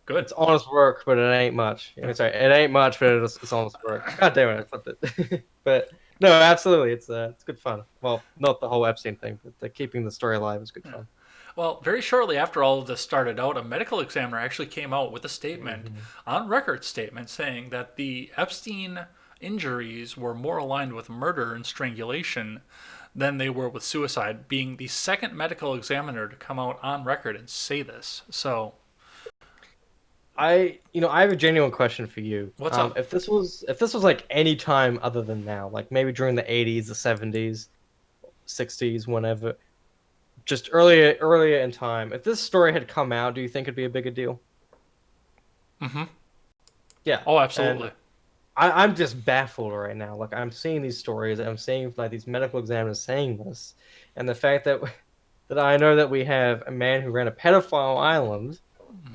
Good. It's honest work, but it ain't much. Sorry, it ain't much, but it's honest work. God damn it, I flipped it. But no, absolutely, it's good fun. Well, not the whole Epstein thing, but keeping the story alive is good fun. Well, very shortly after all of this started out, a medical examiner actually came out with a statement, on record statement, saying that the Epstein injuries were more aligned with murder and strangulation than they were with suicide, being the second medical examiner to come out on record and say this. So, I have a genuine question for you. What's up? If this was like any time other than now, like maybe during the 80s, the 70s, 60s, whenever, just earlier in time, if this story had come out, do you think it'd be a bigger deal? Mm-hmm. Yeah. Oh, absolutely. I'm just baffled right now. Like, I'm seeing these stories, I'm seeing like these medical examiners saying this, and the fact that I know that we have a man who ran a pedophile island,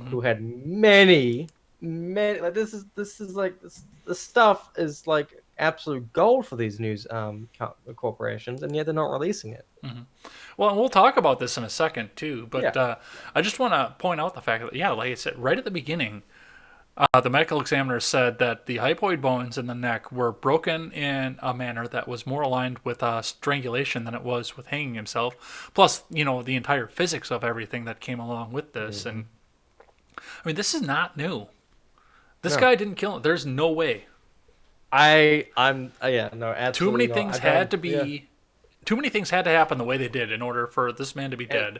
who had many, like this stuff is like absolute gold for these news corporations, and yet they're not releasing it. Mm-hmm. Well, we'll talk about this in a second too, but I just want to point out the fact that, like I said, right at the beginning, the medical examiner said that the hypoid bones in the neck were broken in a manner that was more aligned with strangulation than it was with hanging himself. Plus, the entire physics of everything that came along with this. And I mean, this is not new. This guy didn't kill him. There's no way. I'm yeah, no, Too many absolutely not. things I had don't. to Yeah. be. Too many things had to happen the way they did in order for this man to be And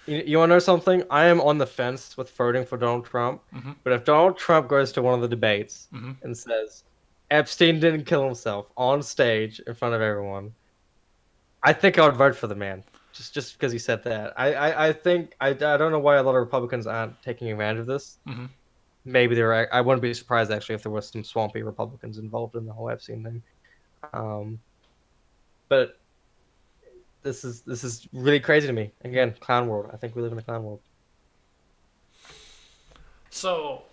dead. you want to know something? I am on the fence with voting for Donald Trump. Hmm. But if Donald Trump goes to one of the debates Hmm. and says Epstein didn't kill himself on stage in front of everyone, I think I would vote for the man. Just because he said that. I think I don't know why a lot of Republicans aren't taking advantage of this. Hmm. Maybe there. I wouldn't be surprised actually if there was some swampy Republicans involved in the whole Epstein thing. Um, but this is really crazy to me. Again, clown world. I think we live in a clown world. So,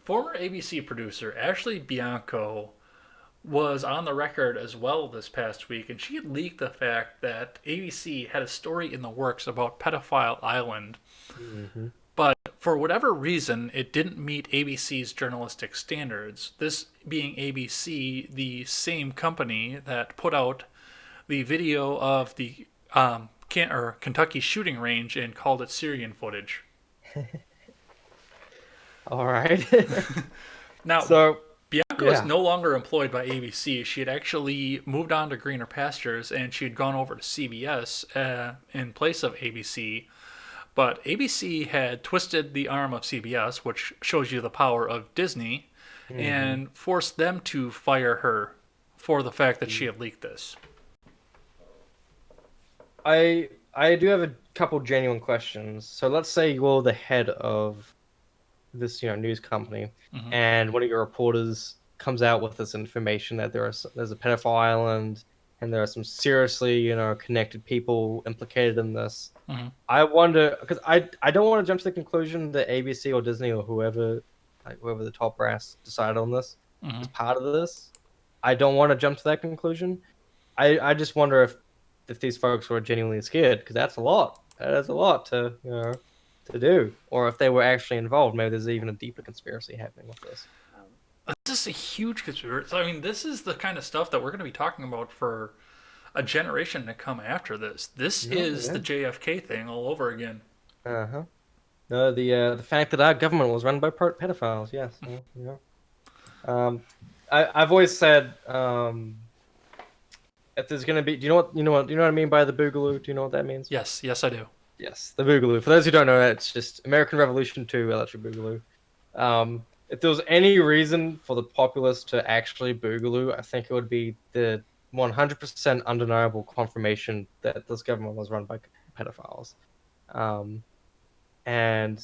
former ABC producer Ashley Bianco was on the record as well this past week, and she leaked the fact that ABC had a story in the works about Pedophile Island, Hmm. but for whatever reason, it didn't meet ABC's journalistic standards. This being ABC, the same company that put out the video of the Kentucky shooting range and called it Syrian footage. All right. Now, So Bianca is yeah. no longer employed by ABC. She had actually moved on to greener pastures and she had gone over to CBS in place of ABC. But ABC had twisted the arm of CBS, which shows you the power of Disney, Hmm. and forced them to fire her for the fact that she had leaked this. I do have a couple genuine questions. So let's say you're the head of this news company, Hmm. and one of your reporters comes out with this information that there's a pedophile island, and there are some seriously connected people implicated in this. Hmm. I wonder because I don't want to jump to the conclusion that ABC or Disney or whoever the top brass decided on this Hmm. is part of this. I don't want to jump to that conclusion. I just wonder if these folks were genuinely scared because that's a lot. That's a lot to to do, or if they were actually involved. Maybe there's even a deeper conspiracy happening with this. This is a huge conspiracy. I mean, this is the kind of stuff that we're going to be talking about for a generation to come after this. This No, is yeah. the JFK thing all over again. Uh huh. No, the fact that our government was run by pedophiles. Yes. Yeah. I've always said if there's gonna be, do you know what I mean by the boogaloo? Do you know what that means? Yes, yes, I do. Yes, the boogaloo. For those who don't know, it's just American Revolution 2 electric boogaloo. If there was any reason for the populace to actually boogaloo, I think it would be the 100% undeniable confirmation that this government was run by pedophiles. Um, and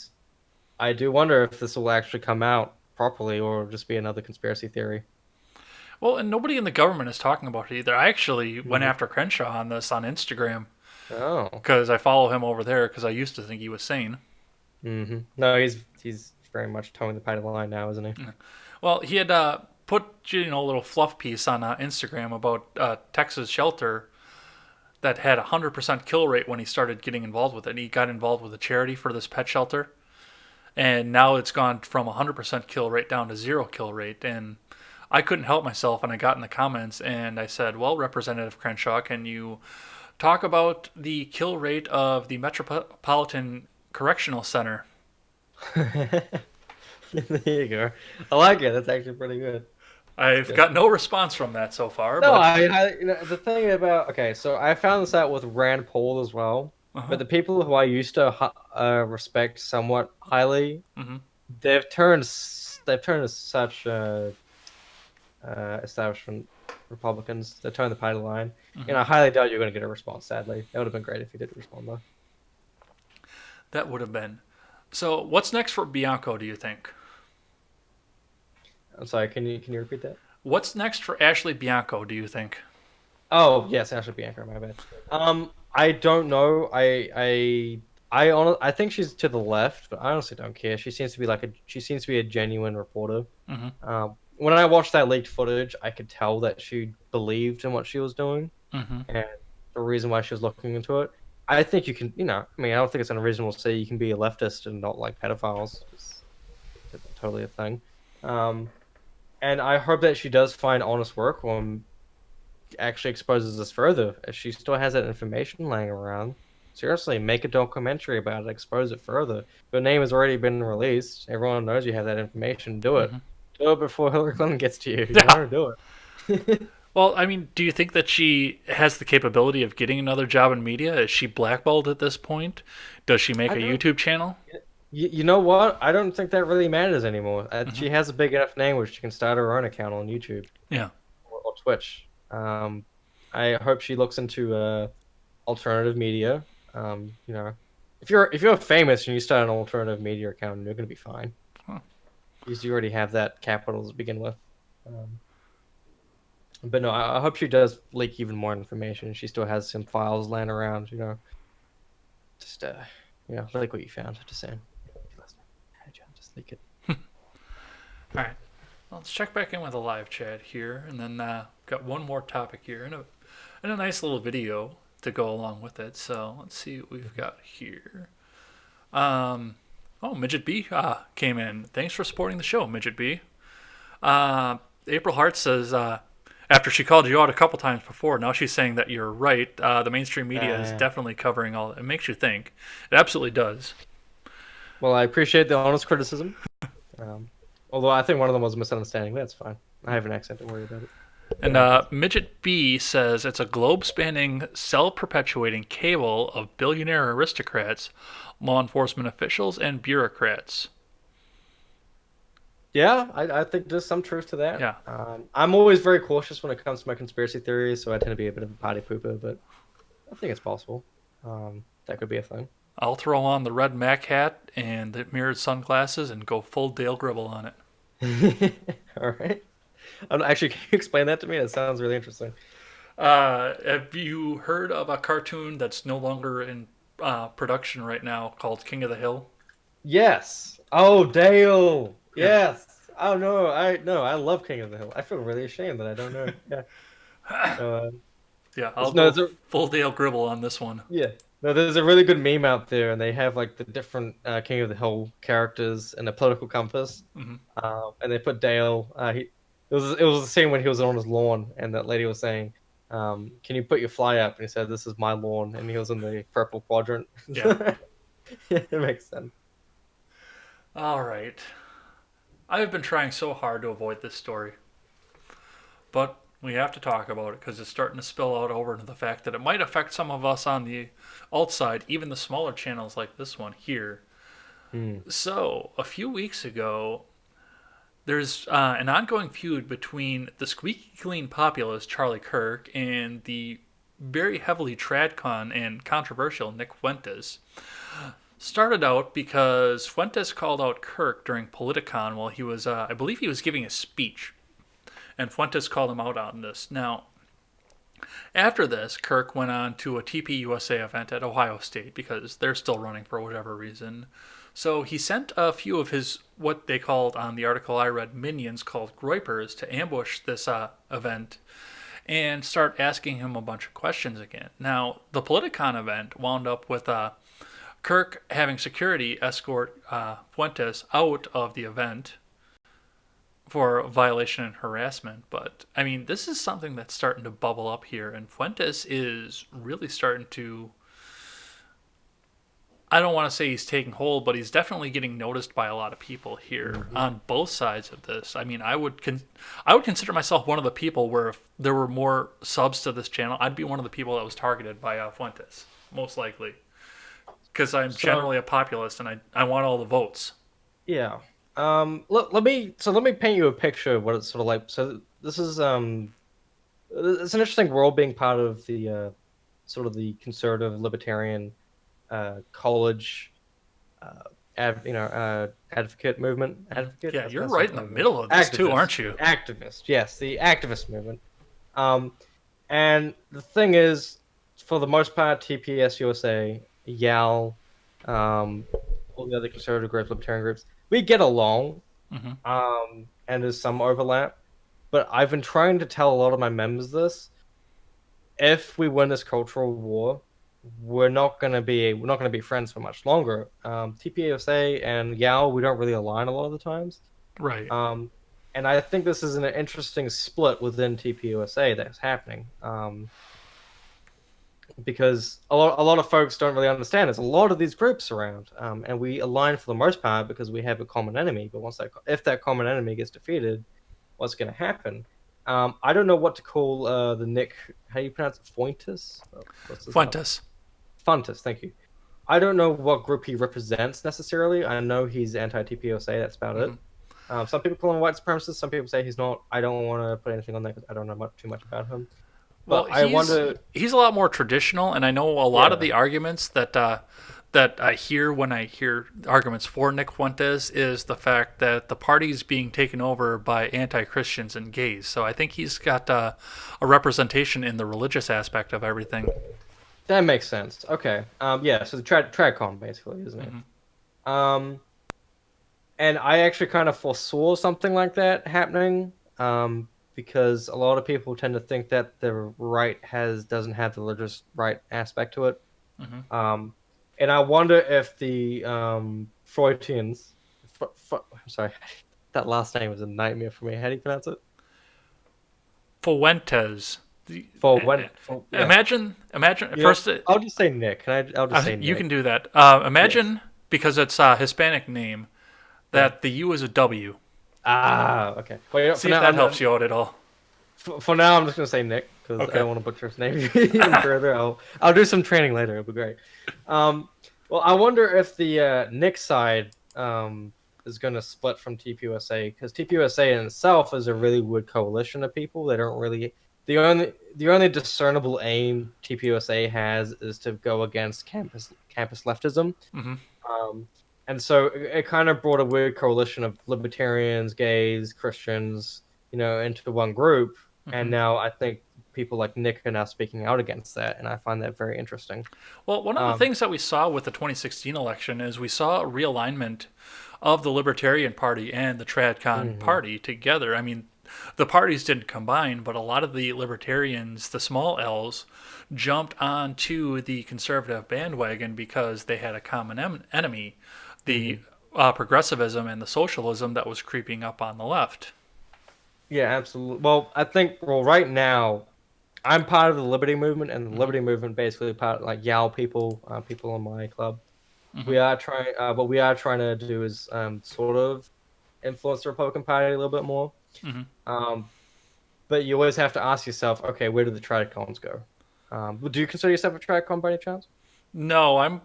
I do wonder if this will actually come out properly or just be another conspiracy theory. Well, and nobody in the government is talking about it either. I actually went Hmm. after Crenshaw on this on Instagram Oh. because I follow him over there because I used to think he was sane. No, he's very much towing the party line now, isn't he? Well, he had put a little fluff piece on Instagram about Texas shelter that had a 100% kill rate when he started getting involved with it. And he got involved with a charity for this pet shelter, and now it's gone from a 100% kill rate down to zero kill rate. And I couldn't help myself, and I got in the comments and I said, "Well, Representative Crenshaw, can you talk about the kill rate of the Metropolitan Correctional Center?" There you go. I like it. That's actually pretty good. That's I've good. got no response from that so far, No, but the thing about okay, so I found this out with Rand Paul as well. uh-huh. But the people who I used to respect somewhat highly, Hmm. they've turned to such establishment Republicans. They turned the party line, Hmm. and I highly doubt you're going to get a response. Sadly, that would have been great if you did respond though. That would have been. So, what's next for Bianco, do you think? I'm sorry. Can you repeat that? What's next for Ashley Bianco, do you think? Oh yes, Ashley Bianco. My bad. I don't know. I think she's to the left, but I honestly don't care. She seems to be a genuine reporter. Hmm. When I watched that leaked footage, I could tell that she believed in what she was doing Hmm. and the reason why she was looking into it. I think you can, I mean, I don't think it's unreasonable to say you can be a leftist and not like pedophiles. It's totally a thing. Um, and I hope that she does find honest work when actually exposes this further. If she still has that information laying around, seriously, make a documentary about it, expose it further. Your name has already been released. Everyone knows you have that information. Do it. Hmm. Do it before Hillary Clinton gets to you. You Yeah. want to do it. Well, I mean, do you think that she has the capability of getting another job in media? Is she blackballed at this point? Does she make I a don't. YouTube channel? You know what? I don't think that really matters anymore. Hmm. She has a big enough name where she can start her own account on YouTube Yeah. or Twitch. I hope she looks into alternative media. You know, if you're famous and you start an alternative media account, you're gonna be fine Huh. because you already have that capital to begin with. Um, but no, I hope she does leak even more information. She still has some files laying around. Just like what you found. Just saying. Just leak it. All right. Well, let's check back in with the live chat here, and then got one more topic here and a nice little video to go along with it. So let's see what we've got here. Oh, Midget B came in. Thanks for supporting the show, Midget B. April Hart says, after she called you out a couple times before, now she's saying that you're right. The mainstream media is Yeah. definitely covering all. It makes you think. It absolutely does. Well, I appreciate the honest criticism. Although I think one of them was a misunderstanding. That's fine. I have an accent. Don't worry about it. And Midget B says it's a globe-spanning, self-perpetuating cable of billionaire aristocrats, law enforcement officials, and bureaucrats. Yeah, I think there's some truth to that. Yeah. I'm always very cautious when it comes to my conspiracy theories, so I tend to be a bit of a party pooper, but I think it's possible. That could be a thing. I'll throw on the red Mac hat and the mirrored sunglasses and go full Dale Gribble on it. All right. Actually, can you explain that to me? That sounds really interesting. Have you heard of a cartoon that's no longer in production right now called King of the Hill? Yes. Oh, Dale. Yes. Oh no, I love King of the Hill. I feel really ashamed that I don't know. Yeah. Yeah, I'll No, go full Dale Gribble on this one. yeah. No, there's a really good meme out there, and they have like the different King of the Hill characters and a political compass. Mhm. And they put Dale. It was the same when he was on his lawn, and that lady was saying, "Can you put your fly up?" And he said, "This is my lawn," and he was in the purple quadrant. Yeah. Yeah, it makes sense. All right. I have been trying so hard to avoid this story, but we have to talk about it because it's starting to spill out over into the fact that it might affect some of us on the alt side, even the smaller channels like this one here. So, a few weeks ago, there's an ongoing feud between the squeaky clean populist Charlie Kirk and the very heavily tradcon and controversial Nick Fuentes. Started out because Fuentes called out Kirk during Politicon while he was, I believe he was giving a speech, and Fuentes called him out on this. Now, after this, Kirk went on to a TPUSA event at Ohio State because they're still running for whatever reason. So he sent a few of his, what they called on the article I read, minions called Groypers to ambush this event and start asking him a bunch of questions again. Now, the Politicon event wound up with Kirk having security escort Fuentes out of the event for violation and harassment. But, I mean, this is something that's starting to bubble up here, and Fuentes is really starting to. I don't want to say he's taking hold, but he's definitely getting noticed by a lot of people here on both sides of this. I mean, I would consider myself one of the people where if there were more subs to this channel, I'd be one of the people that was targeted by Fuentes, most likely. Because I'm generally a populist and I want all the votes. Yeah. Let me paint you a picture of what it's sort of like. So this is it's an interesting world being part of the sort of the conservative libertarian college advocate movement. Advocate. Yeah, That's you're not right in the something. middle of this too, Activist. aren't you? Activist. Yes, the activist movement. And the thing is, for the most part, TPS USA, YAL, all the other conservative groups, libertarian groups, we get along, and there's some overlap. But I've been trying to tell a lot of my members this: if we win this cultural war, we're not gonna be friends for much longer. TPUSA and YAL, we don't really align a lot of the times. Right. And I think this is an interesting split within TPUSA that's happening. because a lot of folks don't really understand. There's a lot of these groups around, and we align for the most part because we have a common enemy. But if that common enemy gets defeated, what's going to happen? I don't know what to call the Nick. How do you pronounce it? Fuentes? What's his name? Fuentes. Fuentes. Thank you. I don't know what group he represents necessarily. I know he's anti-TPOSA. That's about it. Some people call him a white supremacist. Some people say he's not. I don't want to put anything on that because I don't know too much about him. Well, But I wonder. he's a lot more traditional, and I know a lot of Yeah. the arguments that I hear when I hear arguments for Nick Fuentes is the fact that the party's being taken over by anti-Christians and gays. So I think he's got a representation in the religious aspect of everything. That makes sense. Okay. Yeah. So the TradCon basically, isn't it? Um, and I actually kind of foresaw something like that happening. Because a lot of people tend to think that the right doesn't have the religious right aspect to it. Um, and I wonder if the Freudians, I'm sorry, that last name is a nightmare for me. How do you pronounce it? Fuentes. Yeah. Imagine You know, first. I'll just say Nick. I'll just say You Nick. can do that. Imagine because it's a Hispanic name that the U is a W. Ah, okay. Well, you know, See if that helps you out at all. For now, I'm just gonna say Nick because I Okay. don't want to butcher his name even further. I'll do some training later. It'll be great. Well, I wonder if the Nick side is gonna split from TPUSA because TPUSA in itself is a really weird coalition of people. They don't really the only discernible aim TPUSA has is to go against campus leftism. Um, and so it kind of brought a weird coalition of libertarians, gays, Christians, into one group. And now I think people like Nick are now speaking out against that, and I find that very interesting. Well, one of the things that we saw with the 2016 election is we saw a realignment of the Libertarian Party and the TradCon Party together. I mean, the parties didn't combine, but a lot of the libertarians, the small L's, jumped onto the conservative bandwagon because they had a common enemy, the progressivism and the socialism that was creeping up on the left. Yeah, absolutely. Well, I think right now I'm part of the Liberty Movement, and the Liberty Movement basically part like Yao people, people in my club. We are trying, what we are trying to do is sort of influence the Republican Party a little bit more. But you always have to ask yourself, okay, where do the Tradcons go? Do you consider yourself a Tradcon by any chance? No, I'm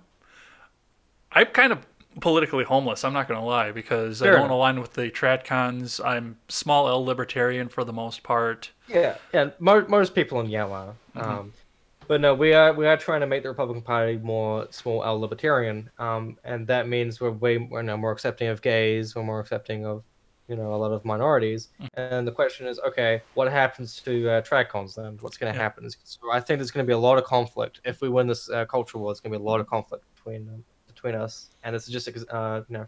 kind of politically homeless. I'm not going to lie because I Fair don't enough. align with the Tradcons. I'm small L libertarian for the most part. Yeah. Most people in Yale are. But no, we are trying to make the Republican Party more small L libertarian, and that means we're now more accepting of gays, we're more accepting of a lot of minorities. And the question is, okay, what happens to Tradcons then? What's going to Yeah. happen? So I think there's going to be a lot of conflict if we win this culture war. There's going to be a lot of conflict between us, and this is just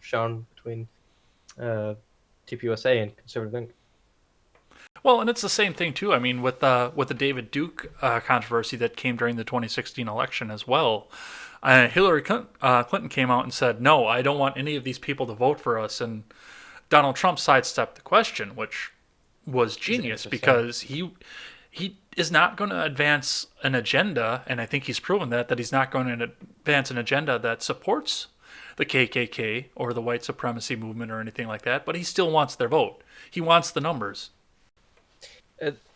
shown between TPUSA and Conservative Inc. Well, and it's the same thing too. I mean, with the David Duke controversy that came during the 2016 election as well. Hillary Clinton came out and said, "No, I don't want any of these people to vote for us." And Donald Trump sidestepped the question, which was genius Interesting. because he is not going to advance an agenda, and I think he's proven that he's not going to advance an agenda that supports the KKK or the white supremacy movement or anything like that. But he still wants their vote. He wants the numbers.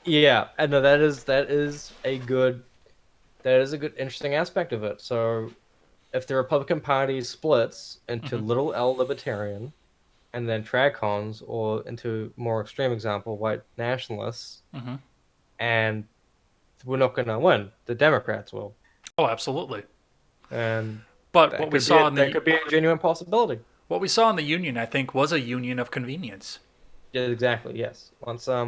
Yeah, I know that is a good interesting aspect of it. So if the Republican Party splits into little L libertarian and then Tradcons, or into more extreme example, white nationalists, and we're not going to win. The Democrats will, Oh, absolutely. and But that what we could be saw a, in that could be a genuine possibility. what we saw in the union, I think, was a union of convenience. Yeah, exactly. Yes. Once a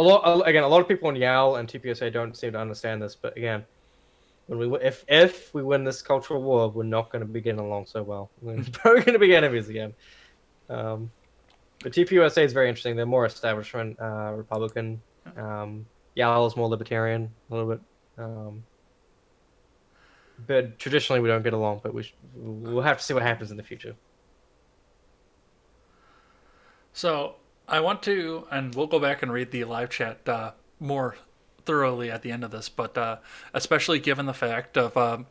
lot of people in Yale and TPSA don't seem to understand this, but again, if we win this cultural war, we're not going to be getting along so well. We're probably going to be enemies again. But TPUSA is very interesting. They're more establishment Republican. Yale is more libertarian a little bit. But traditionally we don't get along. But we'll have to see what happens in the future. So I want to, and we'll go back and read the live chat more thoroughly at the end of this, but especially given the fact of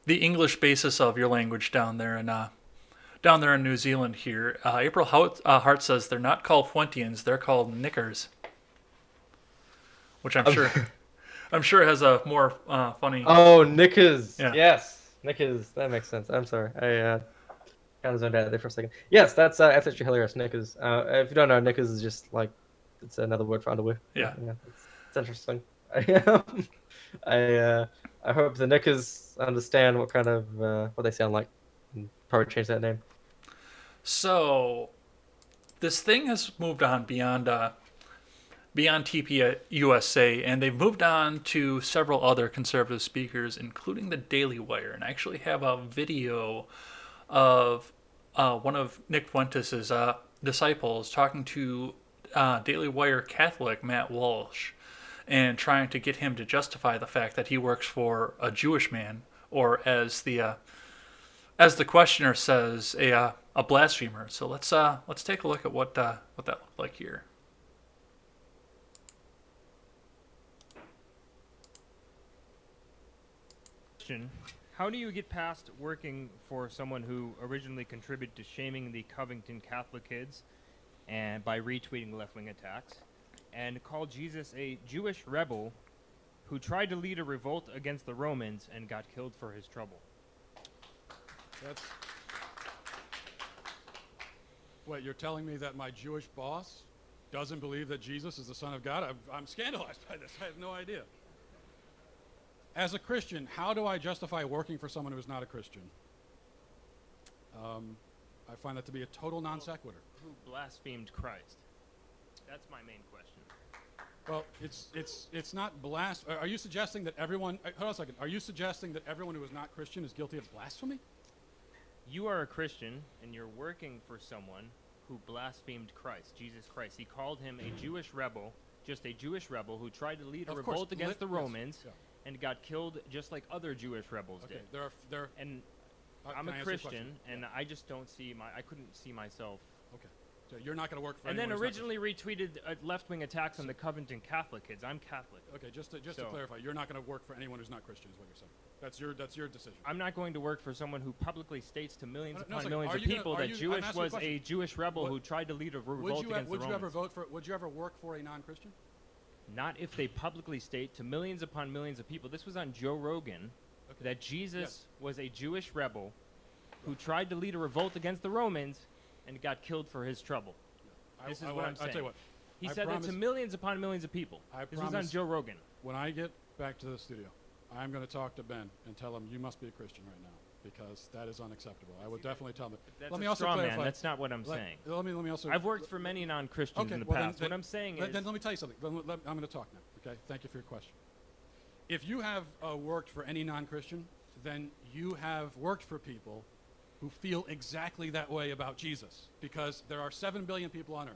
the English basis of your language down there in New Zealand here. April Hart says they're not called Fuentians, they're called Knickers, which I'm sure has a more funny. Oh, knickers. Yeah. Yes, knickers. That makes sense. I'm sorry. I kind of zoned out there for a second. Yes, that's actually hilarious. Knickers. If you don't know, knickers is just like it's another word for underwear. Yeah. It's interesting. I hope the knickers understand what kind of what they sound like, and probably change that name. So this thing has moved on beyond TP USA, and they've moved on to several other conservative speakers, including the Daily Wire. And I actually have a video of one of Nick Fuentes' disciples talking to Daily Wire Catholic Matt Walsh and trying to get him to justify the fact that he works for a Jewish man, or as the questioner says, a blasphemer. So let's take a look at what that looked like here. How do you get past working for someone who originally contributed to shaming the Covington Catholic kids and by retweeting left-wing attacks, and call Jesus a Jewish rebel who tried to lead a revolt against the Romans and got killed for his trouble? That's what you're telling me, that my Jewish boss doesn't believe that Jesus is the Son of God? I'm scandalized by this. I have no idea. As a Christian, how do I justify working for someone who is not a Christian? I find that to be a total non sequitur. Who blasphemed Christ? That's my main question. Well, it's not Are you suggesting that everyone? Hold on a second. Are you suggesting that everyone who is not Christian is guilty of blasphemy? You are a Christian, and you're working for someone who blasphemed Christ, Jesus Christ. He called him a Jewish rebel, just a Jewish rebel who tried to lead a revolt against the Romans. Yes, yeah. And got killed just like other Jewish rebels did. And I'm a Christian, and I just don't see I couldn't see myself. Okay, so you're not going to work for. And anyone then who's not originally retweeted left-wing attacks on the Covington Catholic kids. I'm Catholic. Okay, just to clarify, you're not going to work for anyone who's not Christian, is what you're saying. That's your decision. I'm not going to work for someone who publicly states to millions No, upon millions of people that Jewish was a Jewish rebel who tried to lead a revolt against the Romans. Would you ever work for a non-Christian? Not if they publicly state to millions upon millions of people. This was on Joe Rogan, that Jesus was a Jewish rebel who tried to lead a revolt against the Romans and got killed for his trouble. This is what I'm saying. I'll tell you what. He said that to millions upon millions of people. This was on Joe Rogan. When I get back to the studio, I'm going to talk to Ben and tell him you must be a Christian right now, because that is unacceptable. I would definitely tell him. That's let me a also straw clarify. man. That's not what I'm saying. Let me also. I've worked for many non-Christians in the past. What I'm saying is. Then let me tell you something. I'm going to talk now. Okay. Thank you for your question. If you have worked for any non-Christian, then you have worked for people who feel exactly that way about Jesus, because there are 7 billion people on earth.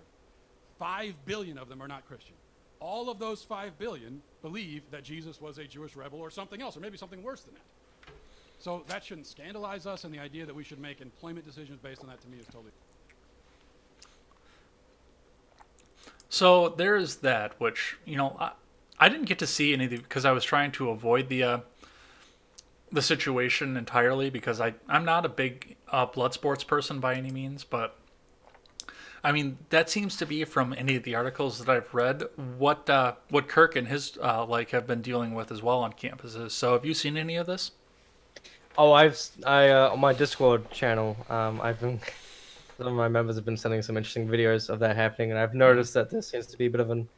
5 billion of them are not Christian. All of those 5 billion believe that Jesus was a Jewish rebel or something else, or maybe something worse than that. So that shouldn't scandalize us, and the idea that we should make employment decisions based on that, to me, is totally. So there's that, which, I didn't get to see any of the, because I was trying to avoid the situation entirely, because I'm not a big blood sports person by any means, but I mean, that seems to be, from any of the articles that I've read, what Kirk and his have been dealing with as well on campuses. So have you seen any of this? Oh, on my Discord channel, some of my members have been sending some interesting videos of that happening, and I've noticed that there seems to be a bit of an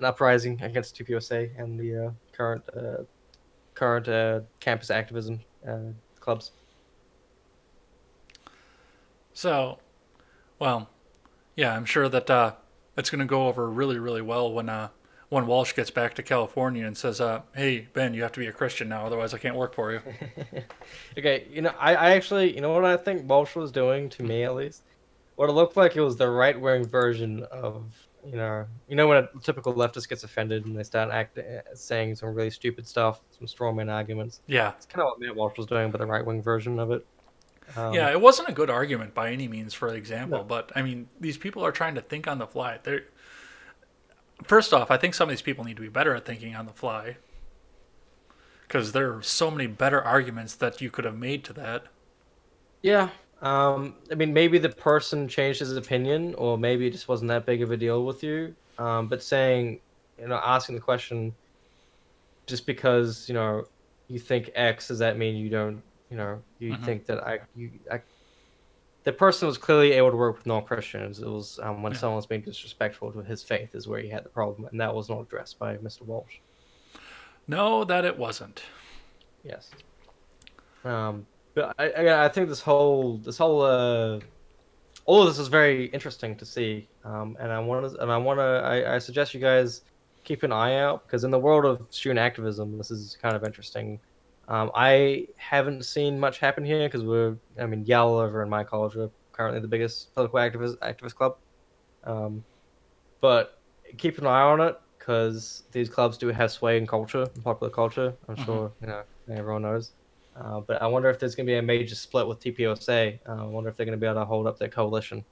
uprising against TPUSA and the current campus activism clubs. So, well, yeah, I'm sure that it's going to go over really, really well when Walsh gets back to California and says, "Hey, Ben, you have to be a Christian now, otherwise I can't work for you." Okay, I actually, what I think Walsh was doing, to me at least, what it looked like, it was the right-wing version of, when a typical leftist gets offended and they start saying some really stupid stuff, some strawman arguments. Yeah. It's kind of what Matt Walsh was doing, but the right-wing version of it. Yeah, it wasn't a good argument by any means, for example, No. but I mean, these people are trying to think on the fly. First off, I think some of these people need to be better at thinking on the fly, because there are so many better arguments that you could have made to that. Yeah. I mean, maybe the person changed his opinion, or maybe it just wasn't that big of a deal with you. But saying, asking the question just because, you think X, does that mean you don't, you think that the person was clearly able to work with non-Christians. It was when Yeah. someone was being disrespectful to his faith is where he had the problem, and that was not addressed by Mr. Walsh. No, that it wasn't. Yes. But I think all of this is very interesting to see. I suggest you guys keep an eye out because in the world of student activism, this is kind of interesting. I haven't seen much happen here because Yale over in my college are currently the biggest political activist club. But keep an eye on it because these clubs do have sway in culture, in popular culture. I'm sure everyone knows. But I wonder if there's going to be a major split with TPUSA. I wonder if they're going to be able to hold up their coalition.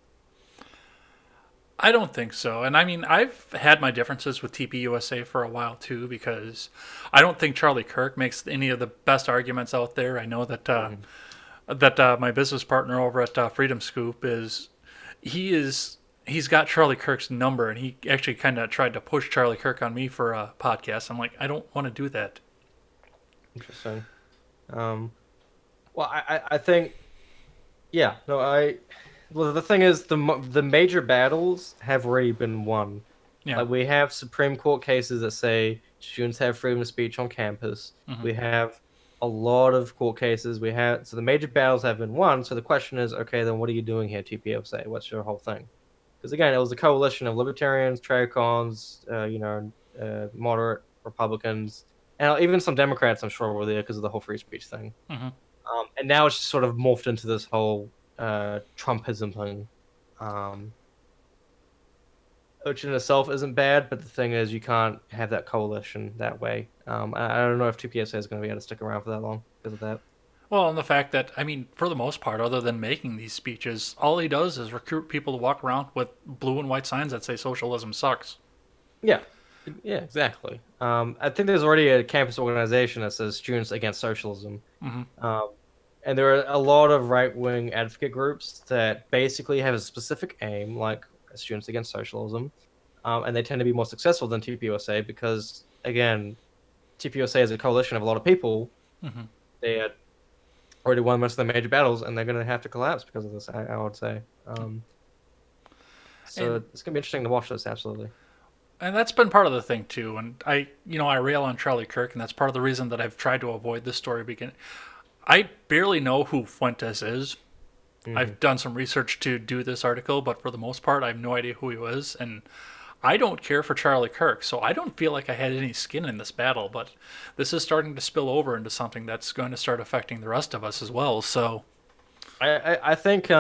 I don't think so. And I mean, I've had my differences with TPUSA for a while too, because I don't think Charlie Kirk makes any of the best arguments out there. I know that my business partner over at Freedom Scoop he's got Charlie Kirk's number, and he actually kind of tried to push Charlie Kirk on me for a podcast. I'm like, I don't want to do that. Interesting. Well, I think, yeah, no, well, the thing is, the major battles have already been won. Yeah. Like, we have Supreme Court cases that say students have freedom of speech on campus. We have a lot of court cases. So the major battles have been won. So the question is, okay, then what are you doing here, TPOSA? What's your whole thing? Because again, it was a coalition of libertarians, Traycons, moderate Republicans, and even some Democrats, I'm sure, were there because of the whole free speech thing. And now it's just sort of morphed into this whole Trumpism thing, which in itself isn't bad. But the thing is, you can't have that coalition that way. I don't know if TPSA is going to be able to stick around for that long because of that. Well, and the fact that, I mean, for the most part, other than making these speeches, all he does is recruit people to walk around with blue and white signs that say socialism sucks. Yeah, exactly. I think there's already a campus organization that says Students Against Socialism. And there are a lot of right-wing advocate groups that basically have a specific aim, like Students Against Socialism, and they tend to be more successful than TPUSA because, again, TPUSA is a coalition of a lot of people. They had already won most of the major battles, and they're going to have to collapse because of this, I would say. So it's going to be interesting to watch this, absolutely. And that's been part of the thing too. And I rail on Charlie Kirk, and that's part of the reason that I've tried to avoid this story. I barely know who Fuentes is. I've done some research to do this article, but for the most part, I have no idea who he was. And I don't care for Charlie Kirk, so I don't feel like I had any skin in this battle. But this is starting to spill over into something that's going to start affecting the rest of us as well. So I think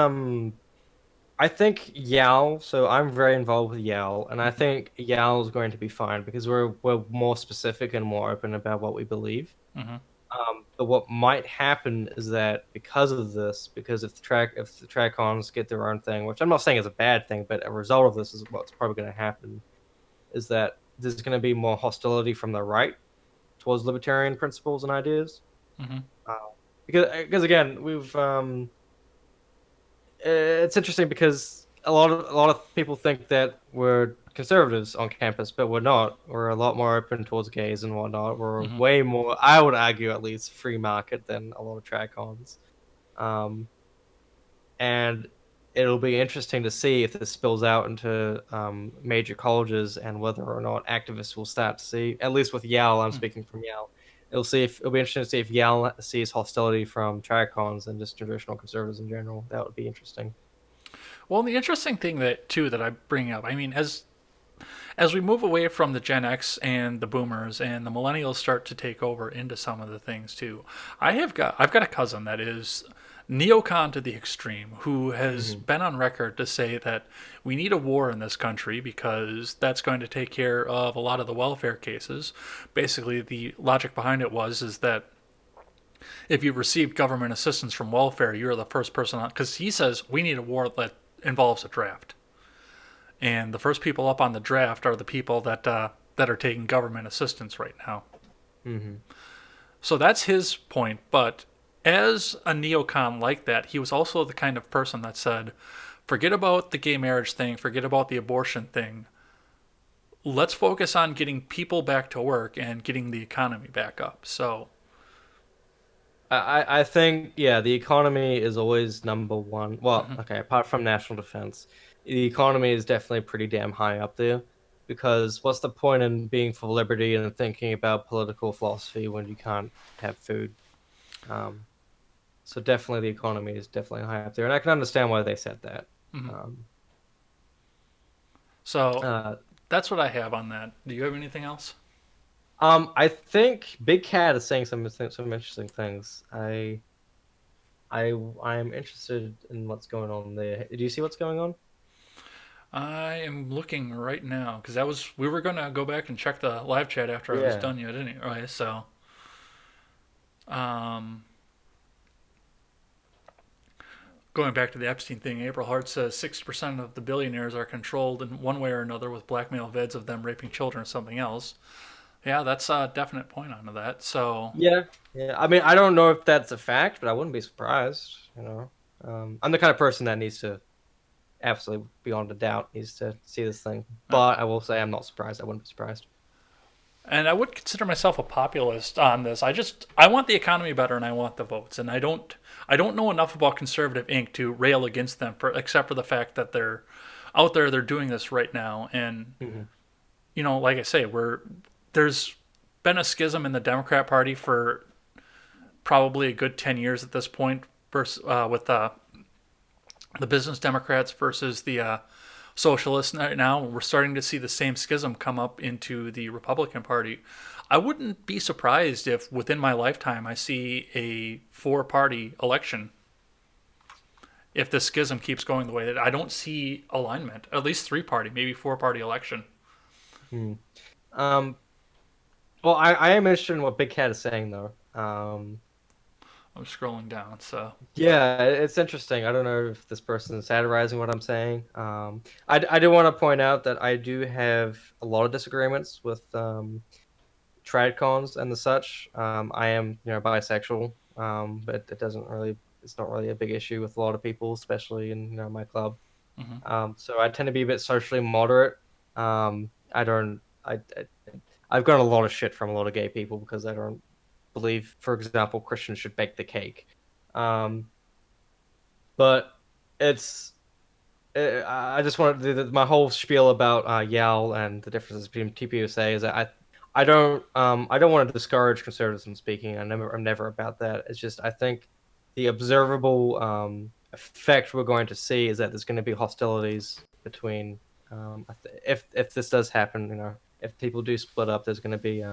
Yale. So I'm very involved with Yale, and I think Yale is going to be fine because we're more specific and more open about what we believe. But what might happen is that because of this, because if the Tracons get their own thing, which I'm not saying is a bad thing, but a result of this is what's probably going to happen, is that there's going to be more hostility from the right towards libertarian principles and ideas. Because again, it's interesting because a lot of people think that we're conservatives on campus, but we're not. We're a lot more open towards gays and whatnot. We're way more, I would argue, at least free market than a lot of Tracons. And it'll be interesting to see if this spills out into major colleges and whether or not activists will start to see, at least with Yale, I'm speaking from Yale. It'll be interesting to see if Yale sees hostility from Tracons and just traditional conservatives in general. That would be interesting. Well, the interesting thing that I bring up, I mean, as we move away from the Gen X and the Boomers and the Millennials start to take over into some of the things too, I've got a cousin that is neocon to the extreme who has been on record to say that we need a war in this country because that's going to take care of a lot of the welfare cases. Basically, the logic behind it is that if you received government assistance from welfare, you're the first person on, because he says we need a war that involves a draft. and the first people up on the draft are the people that are taking government assistance right now. Mm-hmm. So that's his point. But as a neocon like that, he was also the kind of person that said, forget about the gay marriage thing, forget about the abortion thing. Let's focus on getting people back to work and getting the economy back up. So, I think, yeah, the economy is always number one. Well, mhm. okay, apart from national defense, the economy is definitely pretty damn high up there. Because what's the point in being for liberty and thinking about political philosophy when you can't have food? Um, so definitely the economy is definitely high up there, and I can understand why they said that. Mhm. Um, So uh, that's what I have on that. Do you have anything else? I think Big Cat is saying some interesting things. I am interested in what's going on there. Do you see what's going on? I am looking right now because we were gonna go back and check the live chat after I was Yeah. done yet anyway. So, um, going back to the Epstein thing, April Hart says 60% of the billionaires are controlled in one way or another with blackmail vids of them raping children or something else. Yeah, that's a definite point onto that. So, Yeah, yeah. I mean, I don't know if that's a fact, but I wouldn't be surprised. I'm the kind of person that needs to absolutely beyond a doubt needs to see this thing. But I will say I'm not surprised. I wouldn't be surprised. and I would consider myself a populist on this. I want the economy better and I want the votes. And I don't know enough about conservative Inc. to rail against them except for the fact that they're out there, they're doing this right now. And Hmm. like I say, there's been a schism in the Democrat Party for probably a good 10 years at this point versus, with the business Democrats versus the socialists right now. We're starting to see the same schism come up into the Republican Party. I wouldn't be surprised if within my lifetime I see a four-party election if the schism keeps going the way that I don't see alignment. At least three-party, maybe four-party election. Hmm. Um, well, I am interested in what Big Cat is saying though. I'm scrolling down, so Yeah, it's interesting. I don't know if this person is satirizing what I'm saying. I do want to point out that I do have a lot of disagreements with tradcons and the such. I am, bisexual, but it's not really a big issue with a lot of people, especially in my club. mhm. So I tend to be a bit socially moderate. I don't, I've gotten a lot of shit from a lot of gay people because I don't believe, for example, Christians should bake the cake. Um, but it's I just want to do my whole spiel about Yale and the differences between TPUSA is that I don't want to discourage conservatism speaking. I'm never about that. It's just I think the observable effect we're going to see is that there's going to be hostilities between if this does happen, if people do split up, there's going to be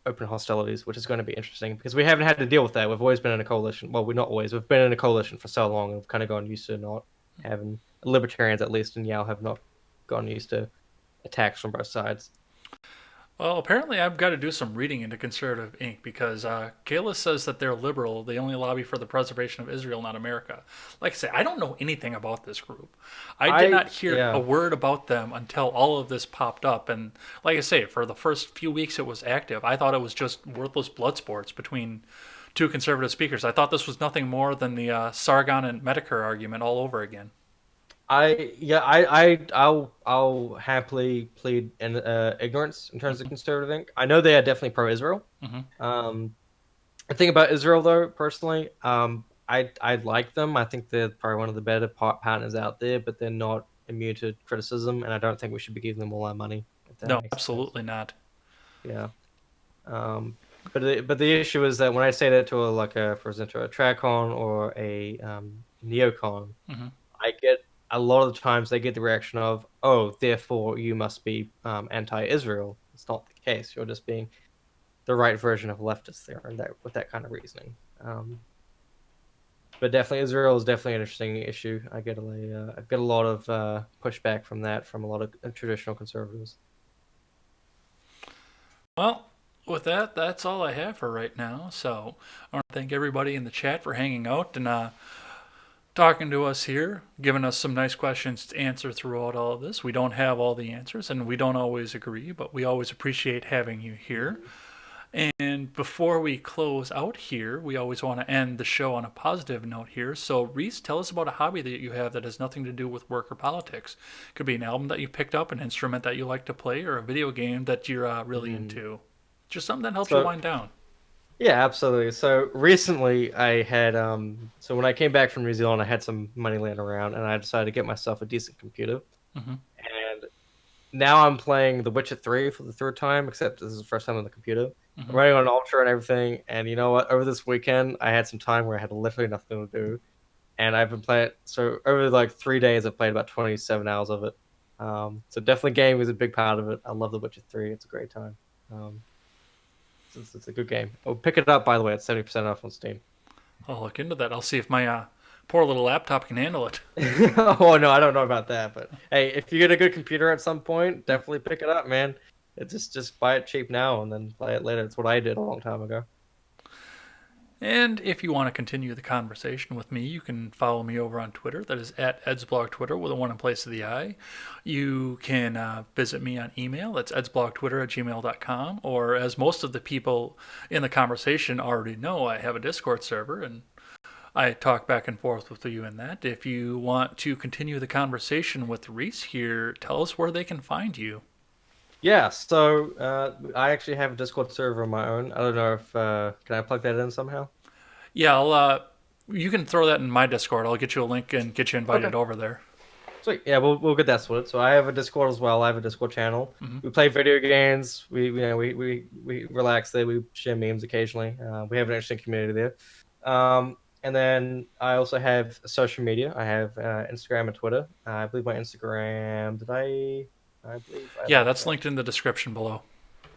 open hostilities, which is going to be interesting because we haven't had to deal with that. We've always been in a coalition. Well, we're not always. We've been in a coalition for so long, and we've kind of gotten used to not having libertarians, at least in Yale, have not gotten used to attacks from both sides. Well, apparently I've got to do some reading into Conservative Inc. because Kayla says that they're liberal. They only lobby for the preservation of Israel, not America. Like I say, I don't know anything about this group. I did not hear a Yeah, word about them until all of this popped up. And like I say, for the first few weeks it was active. I thought it was just worthless blood sports between two conservative speakers. I thought this was nothing more than the Sargon and Medicare argument all over again. I'll happily plead in ignorance in terms of conservative Inc. I know they are definitely pro-Israel. Hmm. Um, the thing about Israel, though, personally, I like them. I think they're probably one of the better partners out there, but they're not immune to criticism, and I don't think we should be giving them all our money, if that No, makes sense. absolutely not. Yeah. Um, but the issue is that when I say that to for example, a Tracon or a Neocon, Hmm. I get a lot of the times they get the reaction of, "Oh, therefore you must be anti-Israel." It's not the case. You're just being the right version of leftists there, and that with that kind of reasoning. But definitely, Israel is definitely an interesting issue. I get a lot of pushback from that from a lot of traditional conservatives. Well, with that, that's all I have for right now. So I want to thank everybody in the chat for hanging out and talking to us here, giving us some nice questions to answer throughout all of this. We don't have all the answers and we don't always agree, but we always appreciate having you here. And before we close out here, we always want to end the show on a positive note here. So, Reece, tell us about a hobby that you have that has nothing to do with work or politics. Could be an album that you picked up, an instrument that you like to play, or a video game that you're really into. Just something that helps you So wind down. yeah, absolutely. So recently I had so when I came back from New Zealand, I had some money laying around, and I decided to get myself a decent computer. Hmm. And now I'm playing The Witcher 3 for the third time, except this is the first time on the computer. I'm Hmm. running on Ultra and everything, and you know what? Over this weekend, I had some time where I had literally nothing to do, and I've been playing. So over like 3 days, I've played about 27 hours of it. So definitely gaming is a big part of it. I love The Witcher 3. It's a great time. Um, it's a good game. Oh, pick it up, by the way. It's 70% off on Steam. I'll look into that. I'll see if my poor little laptop can handle it. Oh no, I don't know about that, but hey, if you get a good computer at some point, definitely pick it up, man. Just buy it cheap now and then play it later. It's what I did a long time ago. And if you want to continue the conversation with me, you can follow me over on Twitter. That is at edsblog Twitter with a one in place of the I. You can visit me on email. That's edsblogtwitter@gmail.com. Or as most of the people in the conversation already know, I have a Discord server and I talk back and forth with you in that. If you want to continue the conversation with Reece here, tell us where they can find you. Yeah, so I actually have a Discord server of my own. I don't know if can I plug that in somehow? Yeah, you can throw that in my Discord. I'll get you a link and get you invited Okay. over there. Sweet. Yeah, we'll get that sorted. So I have a Discord as well. I have a Discord channel. Hmm. We play video games. We relax there. We share memes occasionally. We have an interesting community there. And then I also have social media. I have Instagram and Twitter. I believe my Instagram. I believe I Yeah, linked that's that. linked in the description below.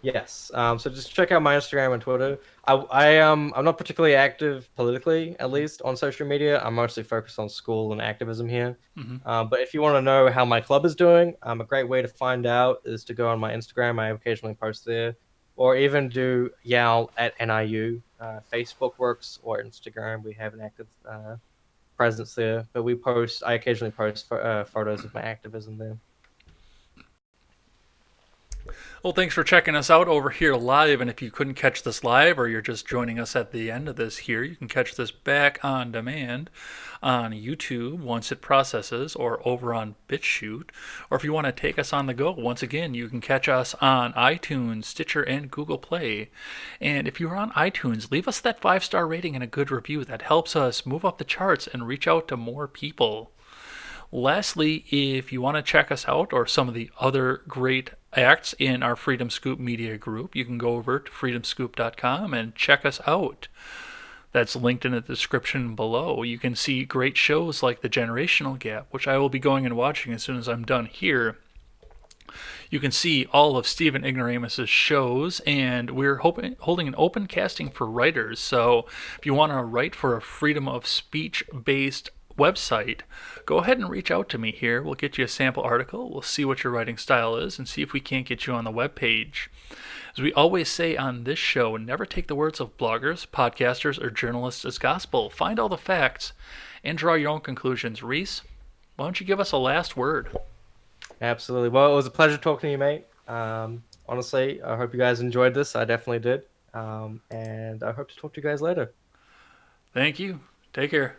Yes. So just check out my Instagram and Twitter. I'm not particularly active politically, at least on social media. I'm mostly focused on school and activism here. Hmm. But if you want to know how my club is doing, a great way to find out is to go on my Instagram. I occasionally post there, or even do YAL at NIU. Facebook works, or Instagram. We have an active presence there, but I occasionally post photos of my activism there. Well, thanks for checking us out over here live. And if you couldn't catch this live or you're just joining us at the end of this here, you can catch this back on demand on YouTube once it processes or over on BitChute. Or if you want to take us on the go, once again, you can catch us on iTunes, Stitcher, and Google Play. And if you're on iTunes, leave us that 5-star rating and a good review. That helps us move up the charts and reach out to more people. Lastly, if you want to check us out or some of the other great acts in our Freedom Scoop media group, you can go over to freedomscoop.com and check us out. That's linked in the description below. You can see great shows like The Generational Gap, which I will be going and watching as soon as I'm done here. You can see all of Stephen Ignoramus's shows, and we're holding an open casting for writers. So if you want to write for a freedom of speech based website, go ahead and reach out to me here. We'll get you a sample article. We'll see what your writing style is and see if we can't get you on the webpage. As we always say on this show, never take the words of bloggers, podcasters, or journalists as gospel. Find all the facts and draw your own conclusions. Reece, why don't you give us a last word? Absolutely. Well, it was a pleasure talking to you, mate. Honestly, I hope you guys enjoyed this. I definitely did. And I hope to talk to you guys later. Thank you. Take care.